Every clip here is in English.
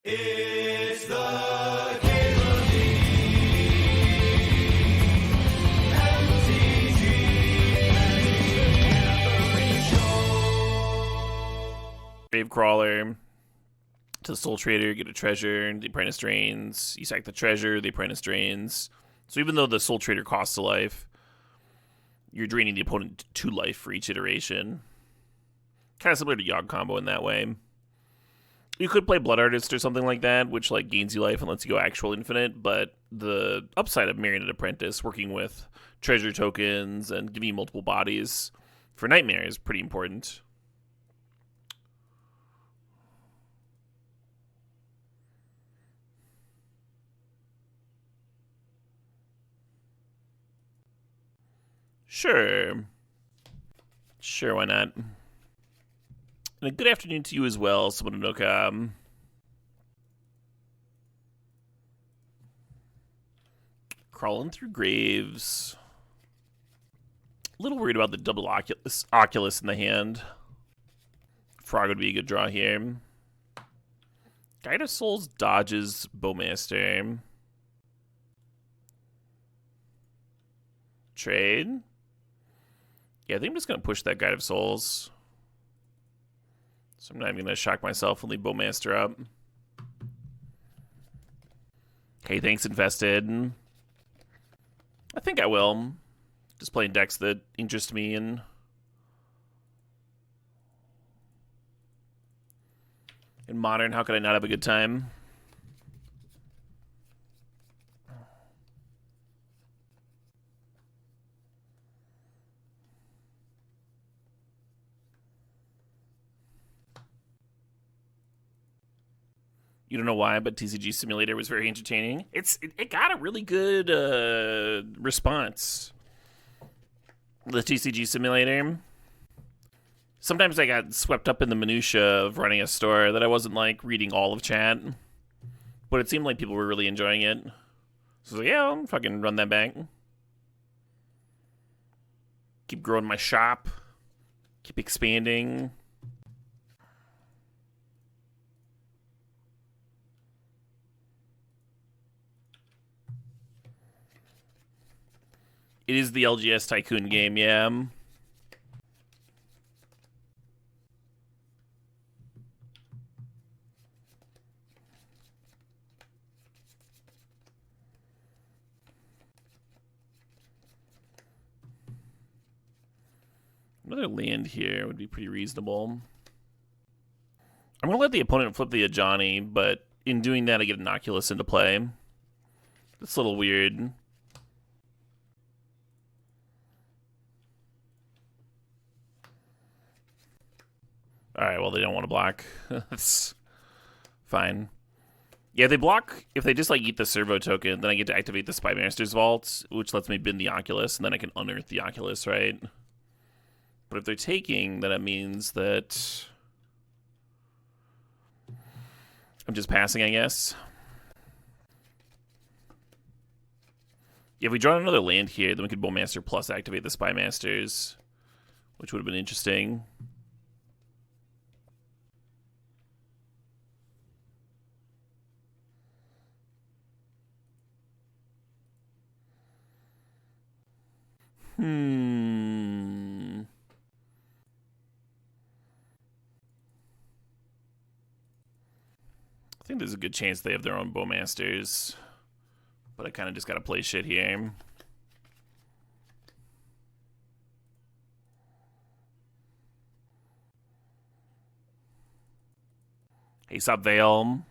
It's the Cable MTG Grave Crawler to the Soul Trader, get a treasure, the Apprentice drains. You sack the treasure, the Apprentice drains. So even though the Soul Trader costs a life, you're draining the opponent 2 life for each iteration. Kind of similar to Yogg combo in that way. You could play Blood Artist or something like that, which like gains you life and lets you go actual infinite, but the upside of Marionette Apprentice working with treasure tokens and giving you multiple bodies for Nightmare is pretty important. Sure, why not? And a good afternoon to you as well, Sumononoka. Crawling through graves. A little worried about the double Oculus in the hand. Frog would be a good draw here. Guide of Souls dodges Bowmaster. Trade. Yeah, I think I'm just going to push that Guide of Souls. So I'm not even going to shock myself and leave Bowmaster up. Okay, thanks, Infested. I think I will. Just playing decks that interest me and... in Modern, how could I not have a good time? You don't know why, but TCG Simulator was very entertaining. It got a really good response. The TCG Simulator. Sometimes I got swept up in the minutia of running a store that I wasn't like reading all of chat, but it seemed like people were really enjoying it. So I was like, yeah, I'll fucking run that back. Keep growing my shop. Keep expanding. It is the LGS Tycoon game, yeah. Another land here would be pretty reasonable. I'm going to let the opponent flip the Ajani, but in doing that I get an Oculus into play. That's a little weird. Alright, well, they don't want to block. That's fine. Yeah, they block. If they just, like, eat the servo token, then I get to activate the Spy Master's Vault, which lets me bin the Oculus, and then I can unearth the Oculus, right? But if they're taking, then it means that I'm just passing, I guess. Yeah, if we draw another land here, then we could Bowmaster plus activate the Spy Masters, which would have been interesting. I think there's a good chance they have their own Bowmasters, but I kind of just gotta play shit here. Hey, sup, Vale?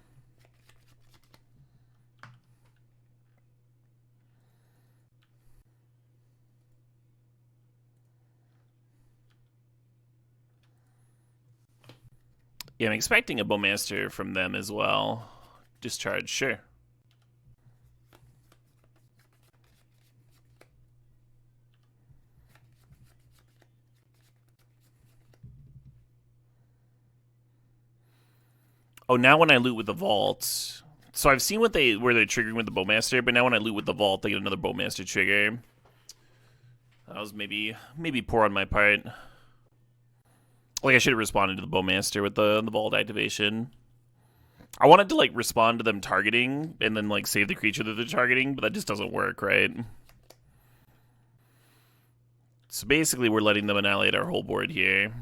Yeah, I'm expecting a Bowmaster from them as well. Discharge, sure. Oh, now when I loot with the vault... So I've seen where they're triggering with the Bowmaster, but now when I loot with the vault, they get another Bowmaster trigger. That was maybe poor on my part. Like, I should have responded to the Bowmaster with the vault activation. I wanted to like respond to them targeting and then like save the creature that they're targeting, but that just doesn't work, right? So basically we're letting them annihilate our whole board here.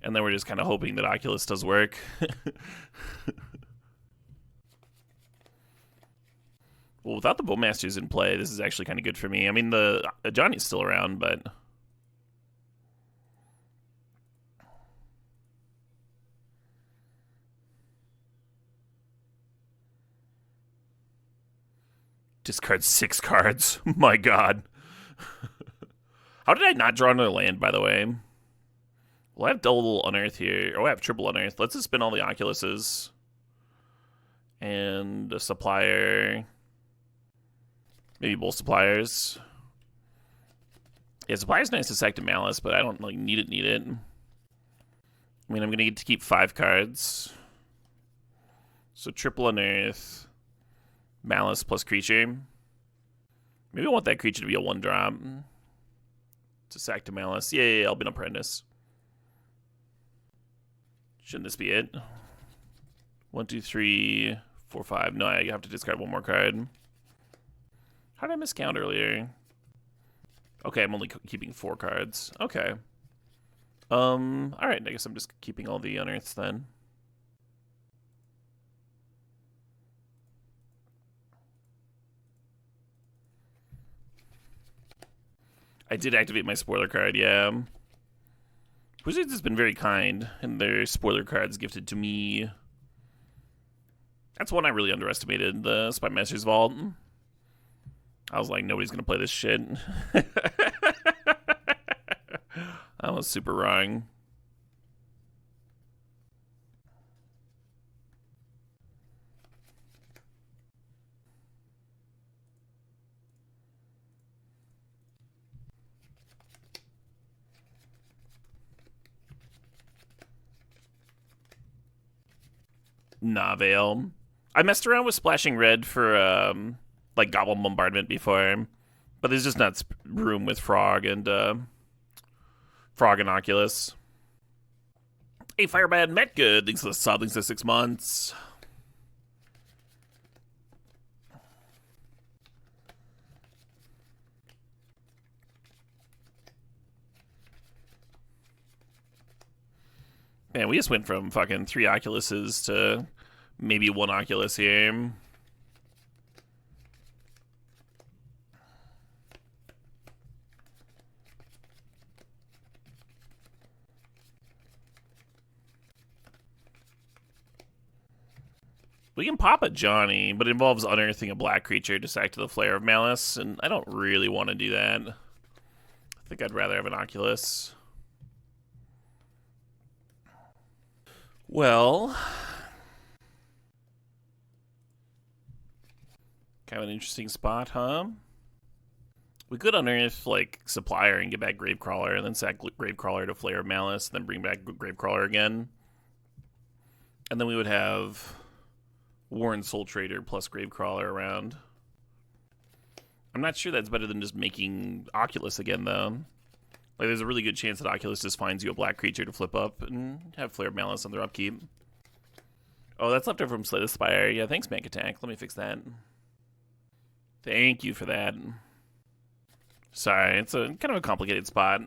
And then we're just kind of hoping that Oculus does work. Well, without the Bowmasters in play, this is actually kind of good for me. I mean, the Johnny's still around, but... Discard 6 cards. My god. How did I not draw another land, by the way? Well, I have double Unearth here. Oh, I have triple Unearth. Let's just spin all the Oculuses. And a Supplier. Maybe both Suppliers. Yeah, Supplier's nice to sack to Malice, but I don't like need it. I mean, I'm going to get to keep 5 cards. So triple Unearth. Malice plus creature. Maybe I want that creature to be a 1-drop. To sack to Malice. Yeah, I'll be an Apprentice. Shouldn't this be it? 1, 2, 3, 4, 5. No, I have to discard 1 more card. How did I miscount earlier? Okay, I'm only keeping 4 cards. Okay. Alright, I guess I'm just keeping all the Unearths then. I did activate my spoiler card, yeah. Wizards has been very kind in their spoiler cards gifted to me. That's one I really underestimated, the Spy Master's Vault. I was like, nobody's gonna play this shit. I was super wrong. Nah, Vale. I messed around with splashing red for like Goblin Bombardment before, but there's just not room with Frog and Oculus. Hey, Firebad Met Good. Thanks for the sub. Thanks for 6 months. Man, we just went from fucking 3 Oculuses to maybe 1 Oculus here. We can pop a Johnny, but it involves unearthing a black creature to sack to the Flare of Malice, and I don't really want to do that. I think I'd rather have an Oculus. Well, kind of an interesting spot, huh? We could unearth like Supplier and get back Gravecrawler, and then sack Gravecrawler to Flare of Malice, and then bring back Gravecrawler again. And then we would have Warren Soul Trader plus Gravecrawler around. I'm not sure that's better than just making Oculus again, though. Like, there's a really good chance that Oculus just finds you a black creature to flip up and have Flare of Malice on their upkeep. Oh, that's left over from Slay the Spire. Yeah, thanks, Mank Attack. Let me fix that. Thank you for that. Sorry, it's a kind of a complicated spot.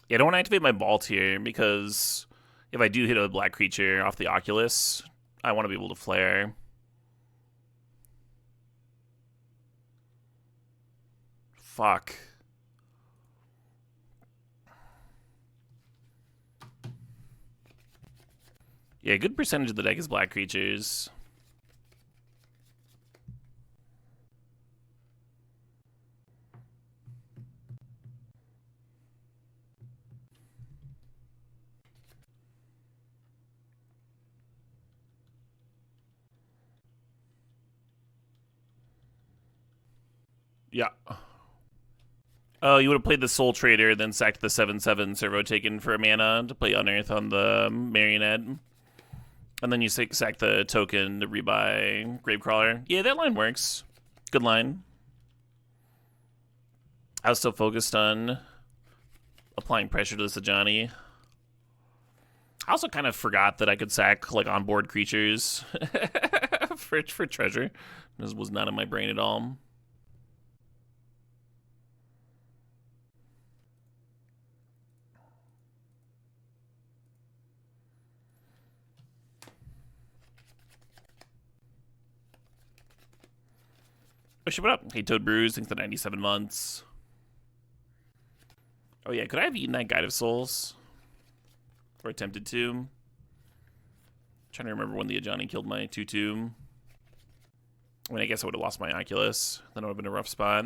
Yeah, I don't want to activate my Vault here because if I do hit a black creature off the Oculus, I want to be able to flare. Fuck. Yeah, a good percentage of the deck is black creatures. Yeah. Oh, you would have played the Soul Trader, then sacked the 7/7 Servo Taken for a mana to play Unearth on the Marionette. And then you sack the token to rebuy Gravecrawler. Yeah, that line works. Good line. I was still focused on applying pressure to this Ajani. I also kind of forgot that I could sack like onboard creatures for treasure. This was not in my brain at all. Oh shit, what up? Hey Toad Brews, thanks for 97 months. Oh yeah, could I have eaten that Guide of Souls? Or attempted to? I'm trying to remember when the Ajani killed my 2-2. I mean, I guess I would have lost my Oculus. Then I would have been a rough spot.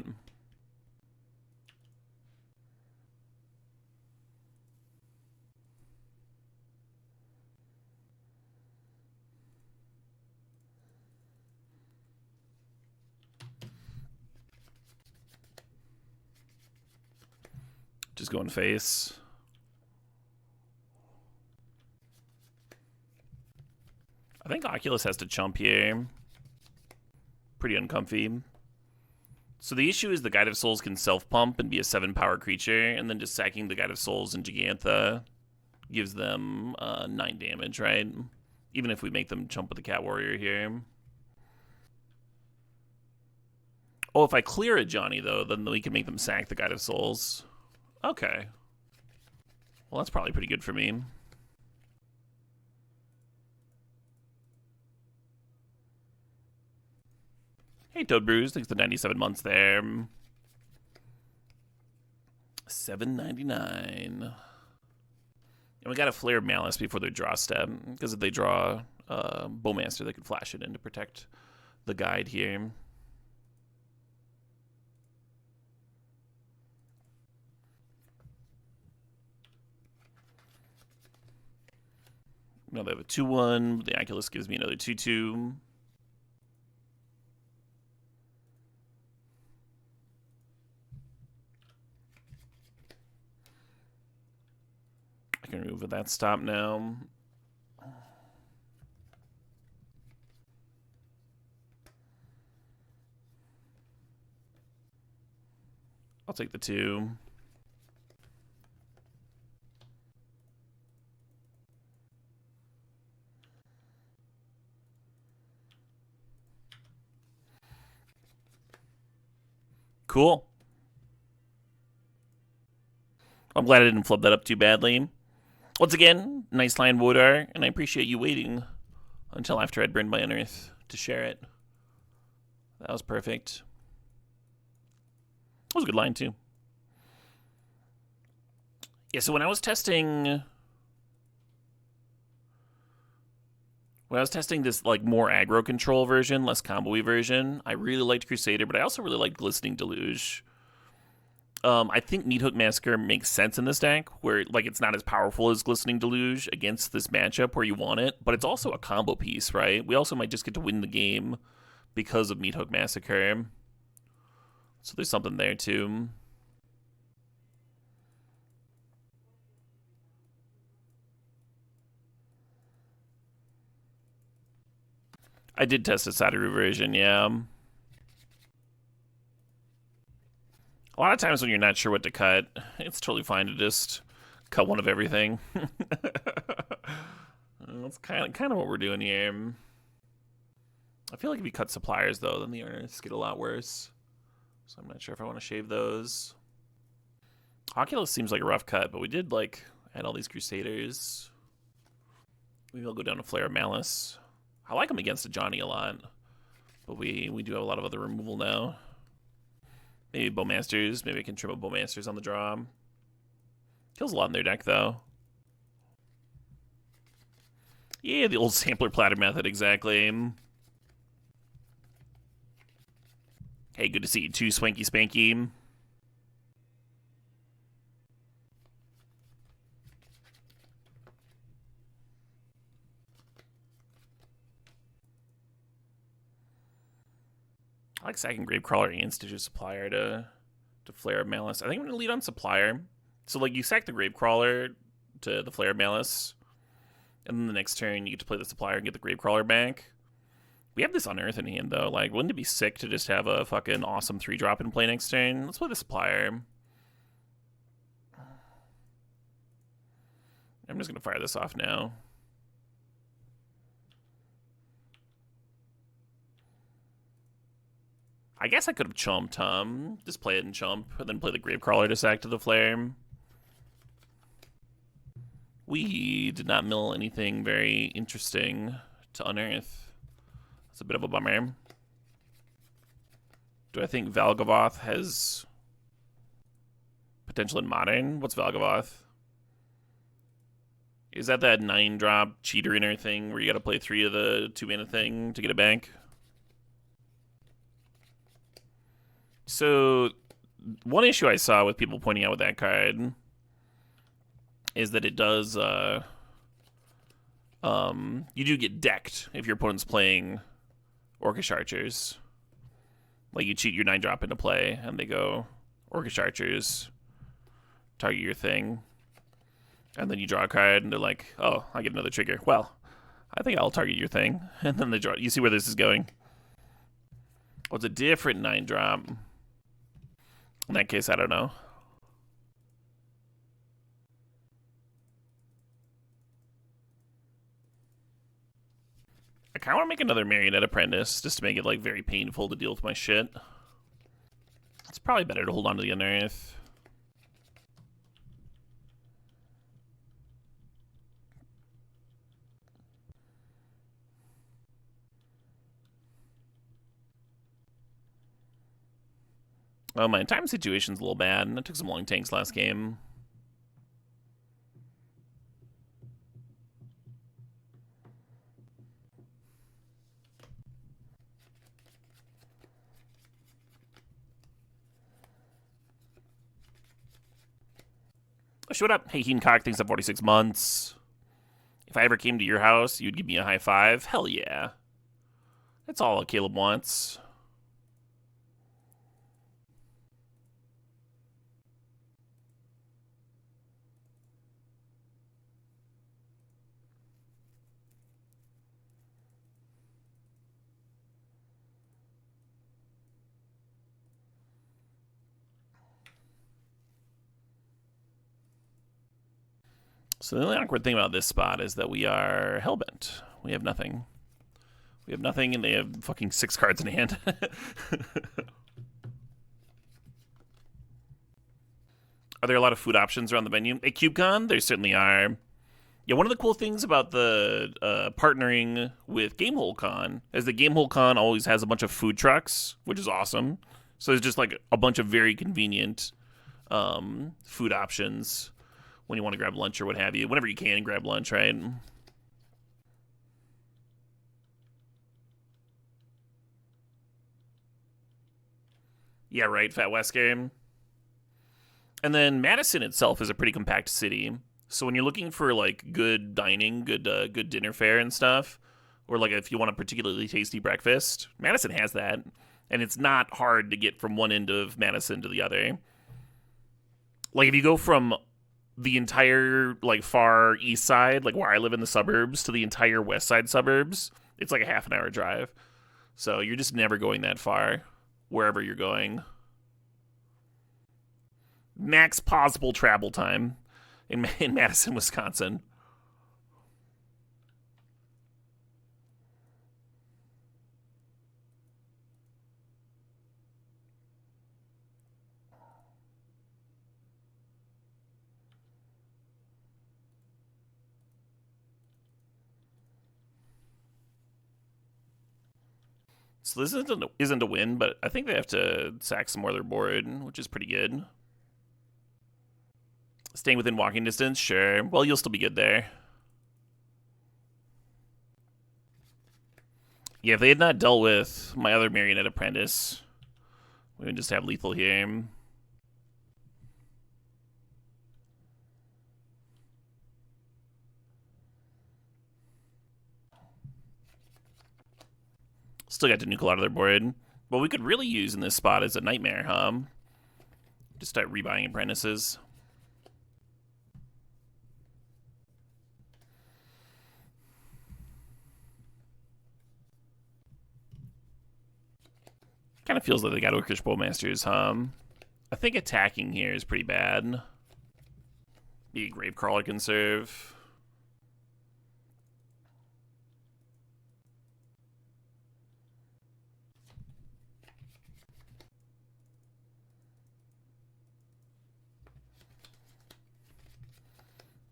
Just going face. I think Oculus has to chump here. Pretty uncomfy. So the issue is the Guide of Souls can self-pump and be a 7-power creature, and then just sacking the Guide of Souls and Gigantha gives them 9 damage, right? Even if we make them chump with the Cat Warrior here. Oh, if I clear a Johnny, though, then we can make them sack the Guide of Souls. Okay. Well, that's probably pretty good for me. Hey, Toad Brews, thanks for 97 months there. $7.99. And we got to flare Malice before their draw step, because if they draw Bowmaster, they can flash it in to protect the guide here. Now they have a 2-1. The Oculus gives me another 2-2. I can remove that stop now. I'll take the 2. Cool. I'm glad I didn't flub that up too badly. Once again, nice line, Wodar, and I appreciate you waiting until after I'd burned my unearth to share it. That was perfect. That was a good line, too. Yeah, so when I was testing this like more aggro control version, less combo-y version, I really liked Crusader, but I also really liked Glistening Deluge. I think Meathook Massacre makes sense in this deck, where like it's not as powerful as Glistening Deluge against this matchup where you want it, but it's also a combo piece, right? We also might just get to win the game because of Meathook Massacre. So there's something there too. I did test the Sadaru version, yeah. A lot of times when you're not sure what to cut, it's totally fine to just cut one of everything. That's kind of what we're doing here. I feel like if we cut suppliers, though, then the earners get a lot worse. So I'm not sure if I want to shave those. Oculus seems like a rough cut, but we did, like, add all these Crusaders. Maybe I'll go down to Flare of Malice. I like him against a Johnny a lot, but we do have a lot of other removal now. Maybe Bowmasters. Maybe I can trim up Bowmasters on the draw. Kills a lot in their deck, though. Yeah, the old sampler platter method, exactly. Hey, good to see you too, Swanky Spanky. I like sacking Gravecrawler and Stitcher Supplier to Flare of Malice. I think I'm going to lead on Supplier. So, like, you sack the Gravecrawler to the Flare of Malice, And then the next turn, you get to play the Supplier and get the Gravecrawler back. We have this Unearth in hand, though. Like, wouldn't it be sick to just have a fucking awesome 3-drop in play next turn? Let's play the Supplier. I'm just going to fire this off now. I guess I could have chumped, just play it and chump, and then play the Gravecrawler to sack to the Flare. We did not mill anything very interesting to unearth. That's a bit of a bummer. Do I think Valgavoth has potential in Modern? What's Valgavoth? Is that 9-drop cheater inner thing where you gotta play 3 of the 2-mana thing to get it back? So, one issue I saw with people pointing out with that card is that it does, you do get decked if your opponent's playing Orcish Archers. Like, you cheat your 9-drop into play, and they go Orcish Archers, target your thing, and then you draw a card, and they're like, oh, I get another trigger. Well, I think I'll target your thing. And then they draw. You see where this is going? Well, it's a different 9-drop. In that case, I don't know. I kind of want to make another Marionette Apprentice, just to make it, like, very painful to deal with my shit. It's probably better to hold on to the Unearth. Oh, my time situation's a little bad. I took some long tanks last game. Oh, showed up. Hey, Heencock, thanks up 46 months. If I ever came to your house, you'd give me a high five? Hell yeah. That's all Caleb wants. So the only awkward thing about this spot is that we are hellbent. We have nothing. We have nothing, and they have fucking 6 cards in hand. Are there a lot of food options around the menu? At CubeCon, there certainly are. Yeah, one of the cool things about the partnering with Gamehole Con is that Gamehole Con always has a bunch of food trucks, which is awesome. So there's just like a bunch of very convenient food options when you want to grab lunch or what have you. Whenever you can grab lunch, right? Yeah, right, Fat West game. And then Madison itself is a pretty compact city. So when you're looking for like good dining, good dinner fare and stuff, or like if you want a particularly tasty breakfast, Madison has that. And it's not hard to get from one end of Madison to the other. Like if you go from the entire like far east side, like where I live in the suburbs, to the entire west side suburbs, it's like a half an hour drive. So you're just never going that far wherever you're going. Max possible travel time in Madison, Wisconsin. So this isn't a win, but I think they have to sack some more of their board, which is pretty good. Staying within walking distance, sure. Well, you'll still be good there. Yeah, if they had not dealt with my other Marionette Apprentice, we would just have lethal here. Still got to nuke a lot of their board. What we could really use in this spot is a Nightmare, huh? Just start rebuying Apprentices. Kind of feels like they got Orcish Bowmasters, huh? I think attacking here is pretty bad. Maybe Gravecrawler can serve.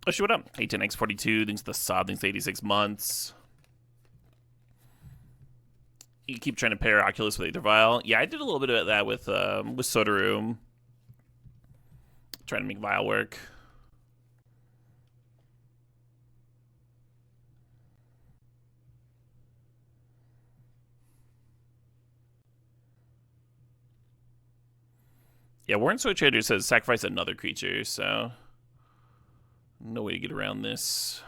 Oh, shoot, what up? 810x42, thanks to the sub, thanks to 86 months. You keep trying to pair Oculus with Aether Vial. Yeah, I did a little bit of that with Sodaroom. Trying to make Vial work. Yeah, Warren Soy Trader says sacrifice another creature, so no way to get around this.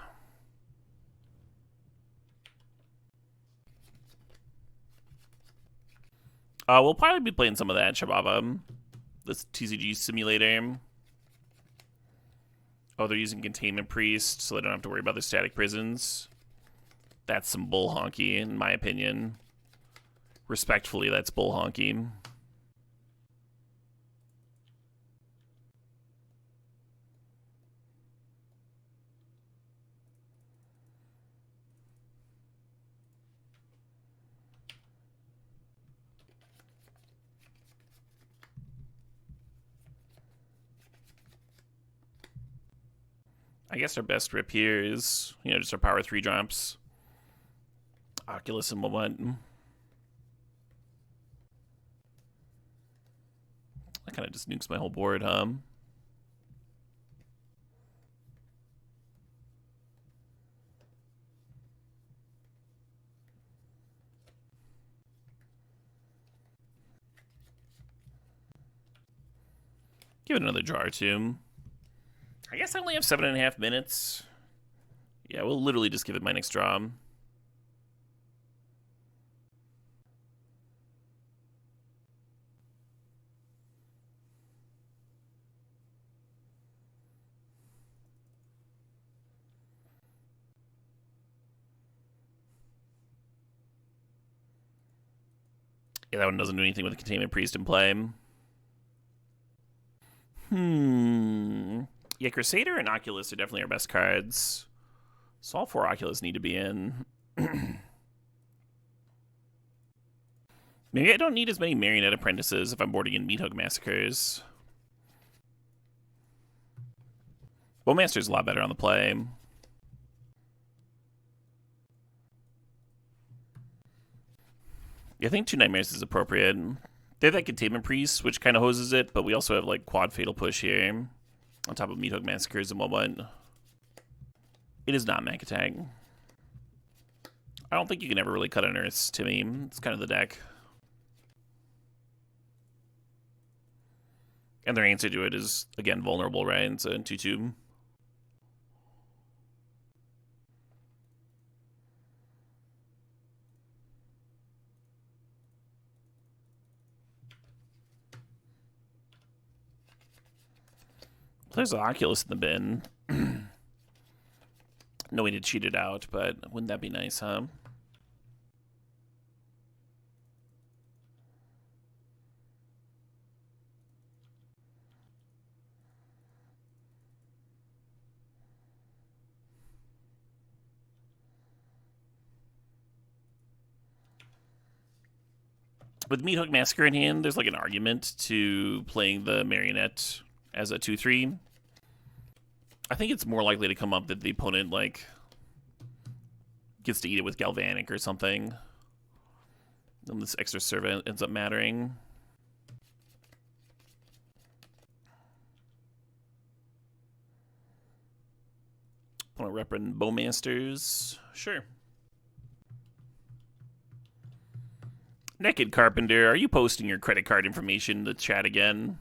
We'll probably be playing some of that Shababa. This TCG simulator. Oh, they're using Containment Priest, so they don't have to worry about their static prisons. That's some bull honky, in my opinion. Respectfully, that's bull honky. I guess our best rip here is, just our power 3 drops. Oculus and what? That kind of just nukes my whole board, huh? Give it another draw or two. I guess I only have 7.5 minutes. Yeah, we'll literally just give it my next draw. Yeah, that one doesn't do anything with the Containment Priest in play. Yeah, Crusader and Oculus are definitely our best cards. So all 4 Oculus need to be in. Maybe I don't need as many Marionette Apprentices if I'm boarding in Meathook Massacres. Bowmaster's a lot better on the play. Yeah, I think 2 Nightmares is appropriate. They have that Containment Priest, which kind of hoses it, but we also have like quad Fatal Push here on top of Meathook Massacres and what. It is not Mech Attack. I don't think you can ever really cut an Earths to me. It's kind of the deck. And their answer to it is, again, vulnerable, right? It's a 2-2. There's an Oculus in the bin. No way to cheat it out, but wouldn't that be nice, huh? With Meathook Massacre in hand, there's like an argument to playing the Marionette as a 2-3. I think it's more likely to come up that the opponent, like, gets to eat it with Galvanic or something. And this extra serve ends up mattering. Opponent repping Bowmasters. Sure. Naked Carpenter, are you posting your credit card information in the chat again?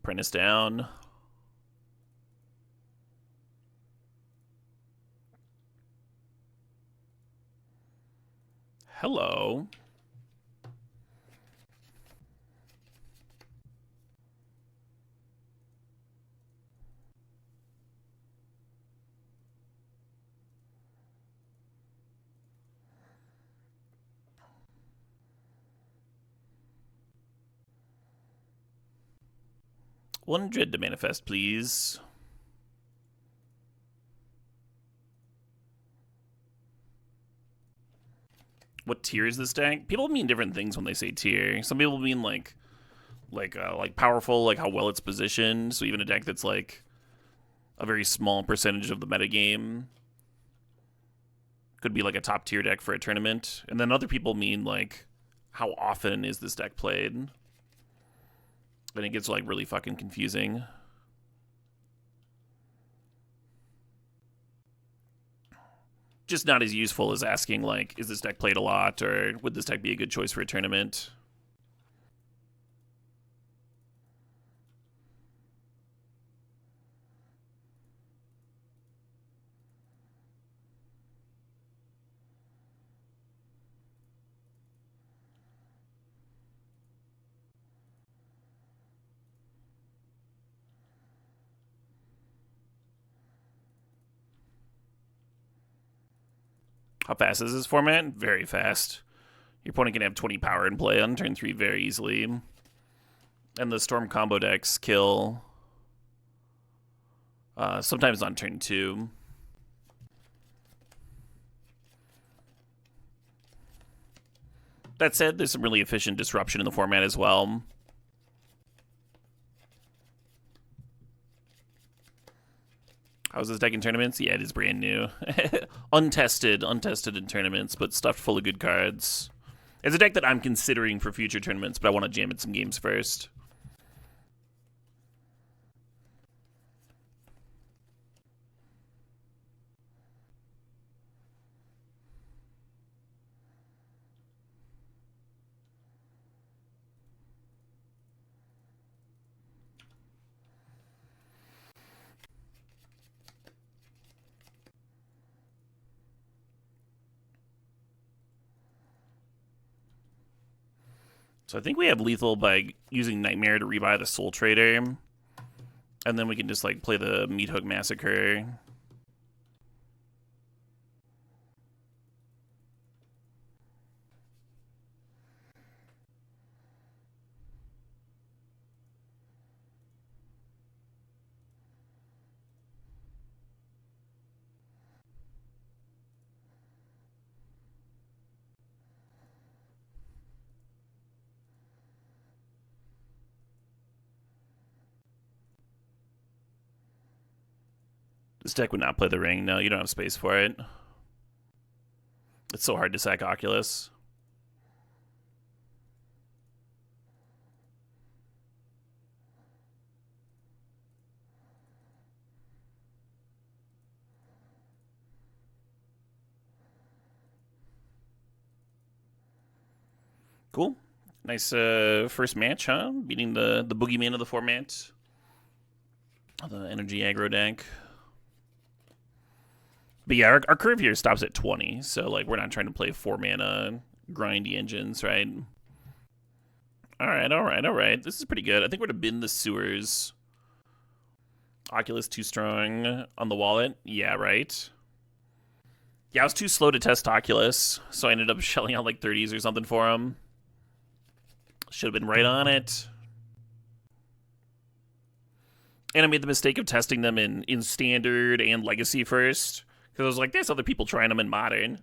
Apprentice down. Hello. One Dread to manifest, please. What tier is this deck? People mean different things when they say tier. Some people mean like powerful, like how well it's positioned. So even a deck that's like a very small percentage of the metagame could be like a top tier deck for a tournament. And then other people mean like how often is this deck played? And it gets like really fucking confusing. Just not as useful as asking like, is this deck played a lot, or would this deck be a good choice for a tournament? How fast is this format? Very fast. Your opponent can have 20 power in play on turn 3 very easily. And the Storm combo decks kill sometimes on turn 2. That said, there's some really efficient disruption in the format as well. How's this deck in tournaments? Yeah, it is brand new. untested in tournaments, but stuffed full of good cards. It's a deck that I'm considering for future tournaments, but I want to jam it some games first. So I think we have lethal by using Nightmare to rebuy the Soul Trader. And then we can just like play the Meat Hook Massacre. This deck would not play the ring. No, you don't have space for it. It's so hard to sack Oculus. Cool. Nice first match, huh? Beating the boogeyman of the format. The energy aggro deck. But yeah, our curve here stops at 20, so like we're not trying to play 4-mana grindy engines, right? Alright. This is pretty good. I think we're to bin the sewers. Oculus too strong on the wallet. Yeah, right. Yeah, I was too slow to test Oculus, so I ended up shelling out like 30s or something for him. Should have been right on it. And I made the mistake of testing them in Standard and Legacy first. Because I was like, there's other people trying them in Modern.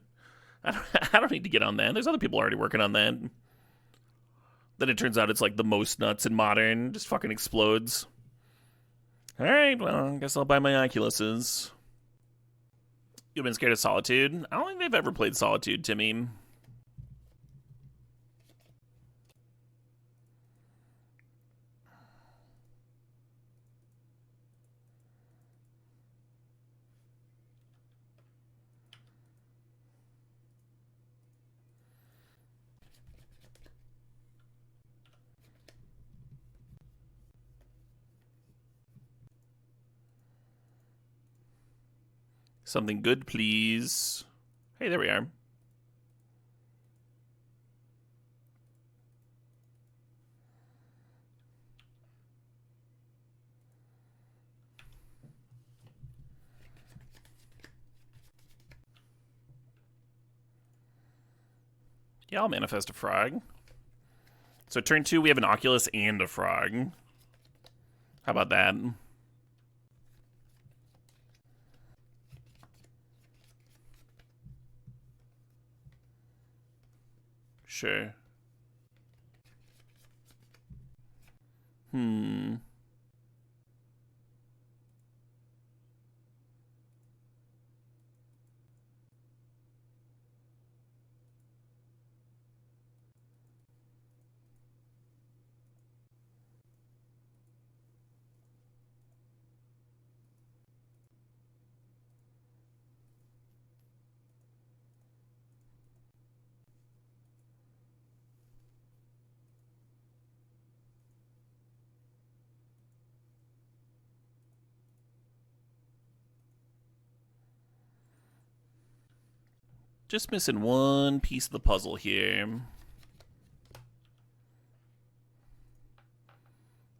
I don't need to get on that. There's other people already working on that. Then it turns out it's like the most nuts in Modern. Just fucking explodes. Alright, well, I guess I'll buy my Oculuses. You've been scared of Solitude? I don't think they've ever played Solitude, Timmy. Something good, please. Hey, there we are. Yeah, I'll manifest a frog. So turn 2, we have an Oculus and a frog. How about that? Sure. Just missing one piece of the puzzle here.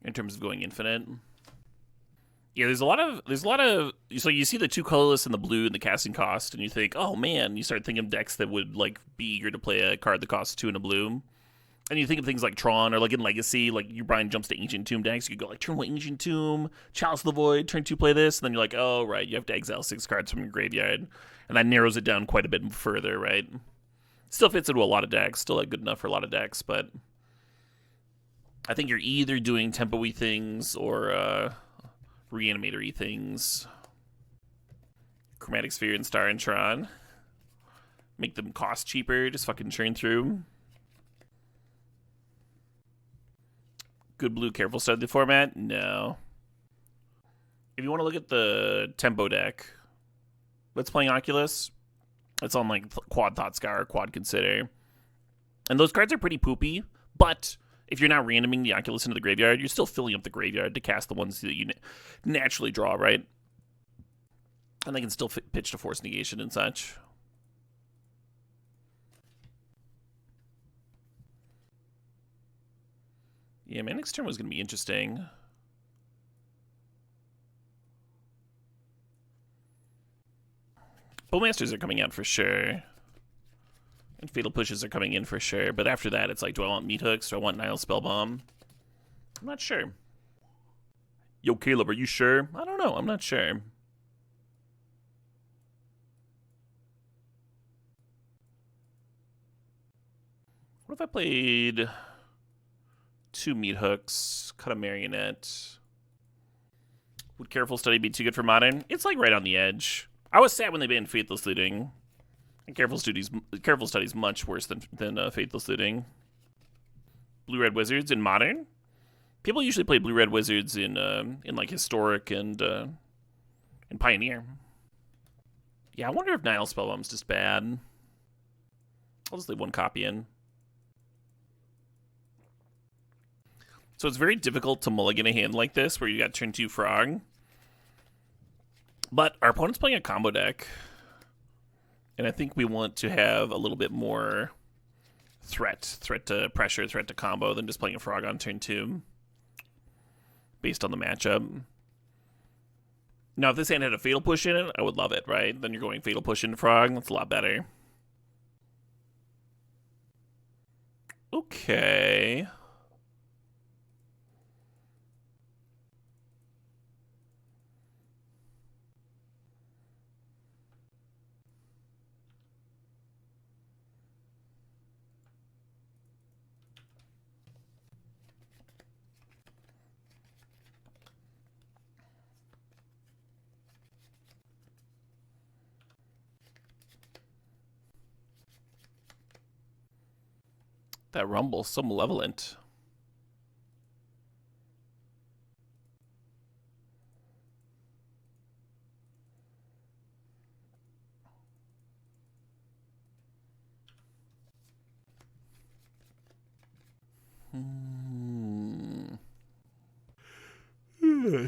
In terms of going infinite. Yeah, there's a lot of so you see the 2 colorless and the blue and the casting cost, and you think, oh man, you start thinking of decks that would like be eager to play a card that costs 2 and a blue. And you think of things like Tron or like in Legacy, like you Brian jumps to Ancient Tomb decks, you could go like turn 1 Ancient Tomb, Chalice of the Void, turn 2 play this, and then you're like, oh right, you have to exile 6 cards from your graveyard. And that narrows it down quite a bit further, right? Still fits into a lot of decks, still like good enough for a lot of decks, but I think you're either doing tempo-y things or reanimator-y things. Chromatic Sphere and Star and Tron. Make them cost cheaper, just fucking churn through. Good blue, careful study the format? No. If you want to look at the tempo deck, let's play Oculus. It's on like Quad Thought Scour, Quad Consider. And those cards are pretty poopy, but if you're not randoming the Oculus into the graveyard, you're still filling up the graveyard to cast the ones that you naturally draw, right? And they can still pitch to Force Negation and such. Yeah, man, next turn was going to be interesting. Bowmasters are coming out for sure. And Fatal Pushes are coming in for sure. But after that, it's like, do I want Meat Hooks? Do I want Nile Spellbomb? I'm not sure. Yo, Caleb, are you sure? I don't know. I'm not sure. What if I played 2 Meat Hooks, cut a Marionette? Would Careful Study be too good for Modern? It's like right on the edge. I was sad when they banned Faithless Looting. And Careful Study's much worse than Faithless Looting. Blue-Red Wizards in Modern? People usually play Blue-Red Wizards in like Historic and Pioneer. Yeah, I wonder if Nile Spellbomb's just bad. I'll just leave 1 copy in. So it's very difficult to mulligan a hand like this, where you got turn 2 Frog. But our opponent's playing a combo deck. And I think we want to have a little bit more threat to pressure, threat to combo than just playing a Frog on turn 2. Based on the matchup. Now, if this hand had a Fatal Push in it, I would love it, right? Then you're going Fatal Push into Frog. That's a lot better. Okay. That Rumble's so malevolent.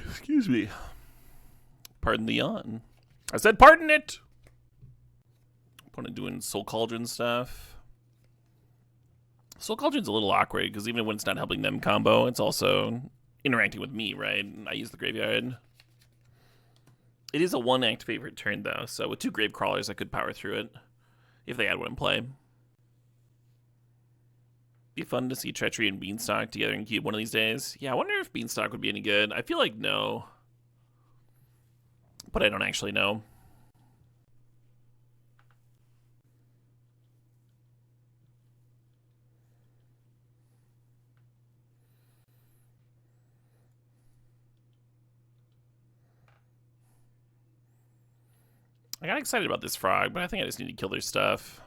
Excuse me. Pardon the yawn. I said pardon it! Opponent doing Soul Cauldron stuff. Soul Cauldron's a little awkward, because even when it's not helping them combo, it's also interacting with me, right? I use the graveyard. It is a 1-activate for turn, though, so with 2 Grave Crawlers, I could power through it, if they had one in play. Be fun to see Treachery and Beanstalk together in Cube one of these days. Yeah, I wonder if Beanstalk would be any good. I feel like no. But I don't actually know. I got excited about this frog, but I think I just need to kill their stuff.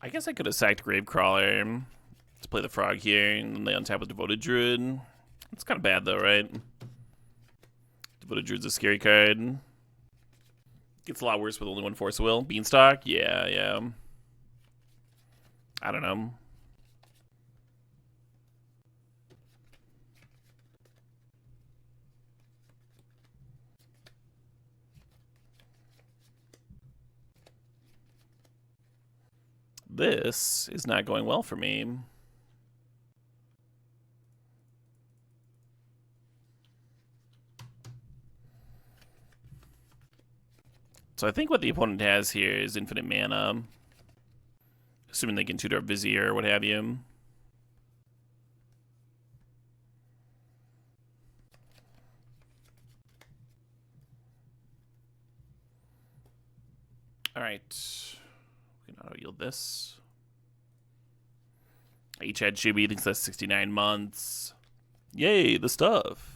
I guess I could have sacked Gravecrawler to play the frog here, and then they untap with Devoted Druid. It's kind of bad, though, right? Devoted Druid's a scary card. Gets a lot worse with only 1 Force of Will. Beanstalk? Yeah. I don't know. This is not going well for me. So I think what the opponent has here is infinite mana. Assuming they can tutor up Vizier or what have you. Alright. We can auto-yield this. Each had Chibi thinks that's 69 months. Yay, the stuff.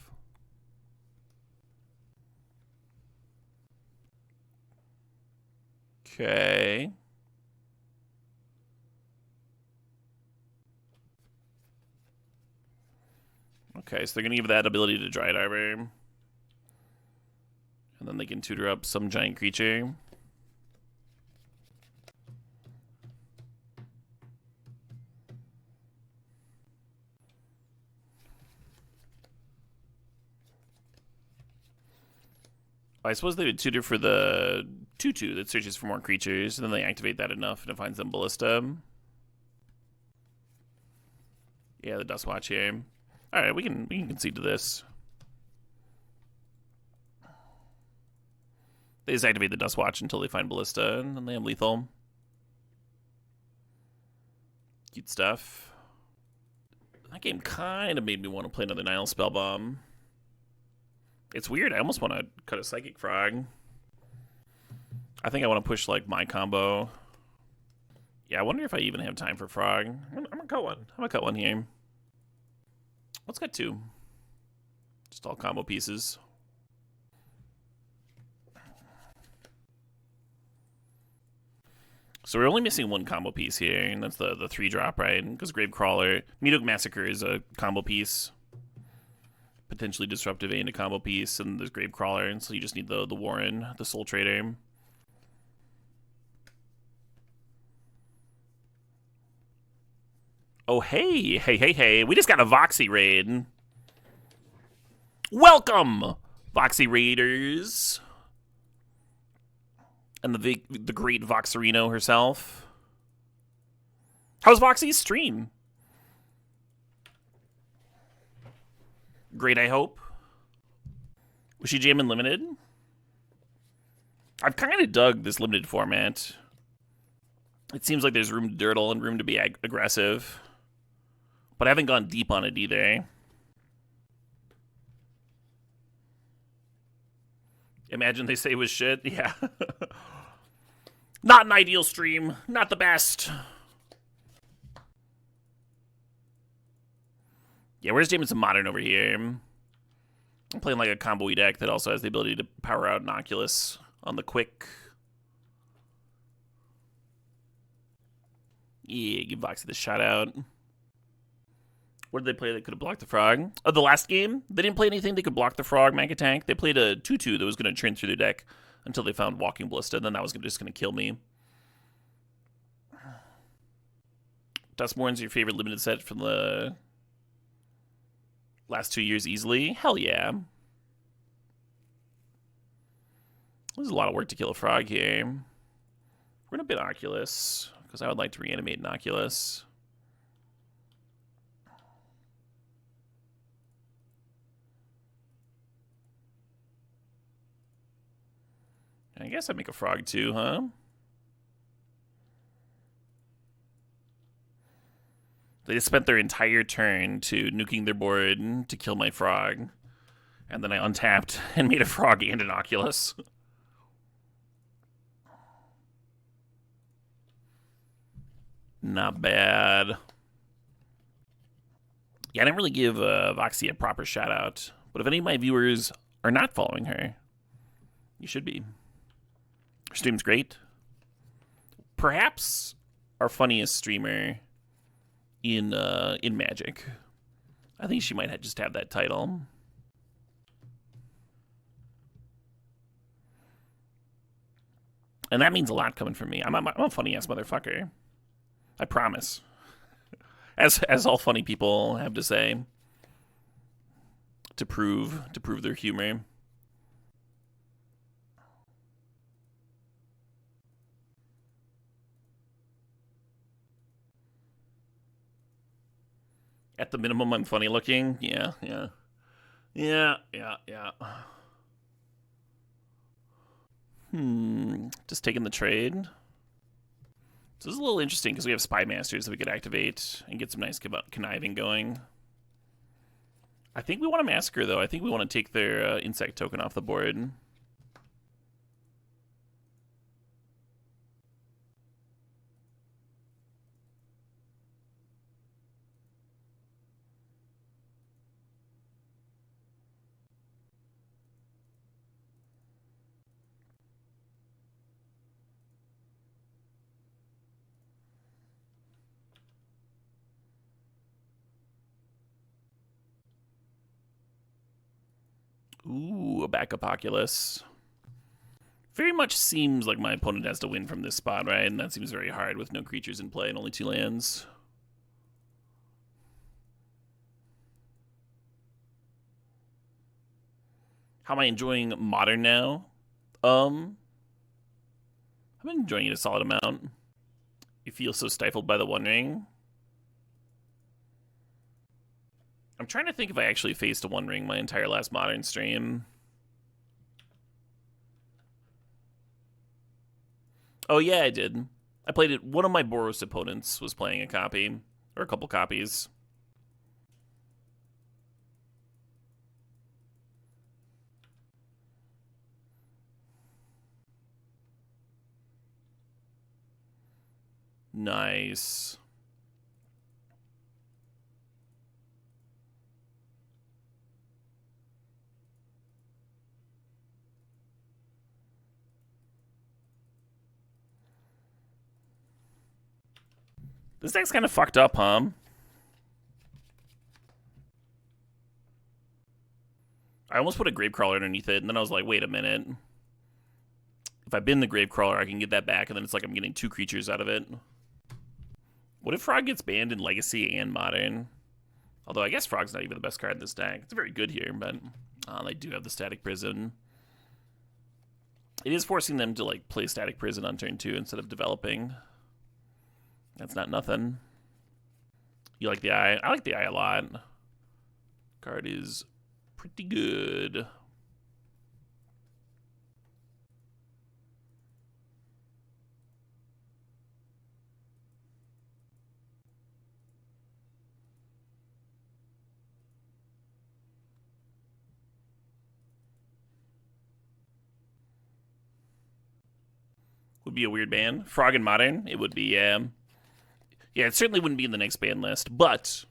Okay. Okay, so they're going to give that ability to Dryad Arbor. And then they can tutor up some giant creature. I suppose they would tutor for the 2/2 that searches for more creatures, and then they activate that enough and it finds them Ballista. Yeah, the Dustwatch here. Alright, we can concede to this. They just activate the Dustwatch until they find Ballista, and then they have lethal. Cute stuff. That game kind of made me want to play another Nile Spellbomb. It's weird, I almost want to cut a Psychic Frog. I think I want to push, like, my combo. Yeah, I wonder if I even have time for Frog. I'm gonna cut one. I'm gonna cut one here. Let's cut 2. Just all combo pieces. So we're only missing 1 combo piece here, and that's the 3-drop, right? Because Gravecrawler, Meadow Massacre is a combo piece. Potentially disruptive and a combo piece, and there's Gravecrawler, and so you just need the Warren, the Soul Trader. Oh, hey, we just got a Voxy raid. Welcome, Voxy Raiders. And the great Voxerino herself. How's Voxy's stream? Great, I hope. Was she jamming limited? I've kind of dug this limited format. It seems like there's room to dirtle and room to be aggressive. But I haven't gone deep on it either. Imagine they say it was shit. Yeah. Not an ideal stream. Not the best. Yeah, where's Jameson Modern over here? I'm playing like a combo-y deck that also has the ability to power out an Oculus on the quick. Yeah, give Voxy the shout out. What did they play that could have blocked the frog? Oh, the last game? They didn't play anything that could block the frog mag attack. They played a 2/2 that was going to train through their deck until they found Walking Ballista, and then that was just going to kill me. Duskmourn's your favorite limited set from the last 2 years easily? Hell yeah. There's a lot of work to kill a frog here. We're going to bin Oculus, because I would like to reanimate an Oculus. I guess I'd make a frog too, huh? They just spent their entire turn to nuking their board to kill my frog. And then I untapped and made a frog and an Oculus. Not bad. Yeah, I didn't really give Voxy a proper shout out. But if any of my viewers are not following her, you should be. Her stream's great. Perhaps our funniest streamer in Magic. I think she might just have that title. And that means a lot coming from me. I'm a funny ass motherfucker. I promise. As all funny people have to say. To prove their humor. At the minimum, I'm funny looking. Yeah. Just taking the trade. So this is a little interesting because we have Spy Masters that we could activate and get some nice conniving going. I think we want to Massacre, though. I think we want to take their insect token off the board. Ooh, a backup Oculus. Very much seems like my opponent has to win from this spot, right? And that seems very hard with no creatures in play and only 2 lands. How am I enjoying Modern now? I've been enjoying it a solid amount. You feel so stifled by the One Ring. I'm trying to think if I actually faced a One Ring my entire last Modern stream. Oh yeah, I did. I played it. One of my Boros opponents was playing a copy, or a couple copies. Nice. This deck's kind of fucked up, huh? I almost put a Gravecrawler underneath it, and then I was like, wait a minute. If I bin the Gravecrawler, I can get that back, and then it's like I'm getting 2 creatures out of it. What if Frog gets banned in Legacy and Modern? Although I guess Frog's not even the best card in this deck. It's very good here, but they do have the Static Prison. It is forcing them to like play Static Prison on turn 2 instead of developing. That's not nothing. You like the Eye? I like the Eye a lot. Card is pretty good. Would be a weird ban. Frog and Modern, it would be, yeah. Yeah, it certainly wouldn't be in the next ban list, but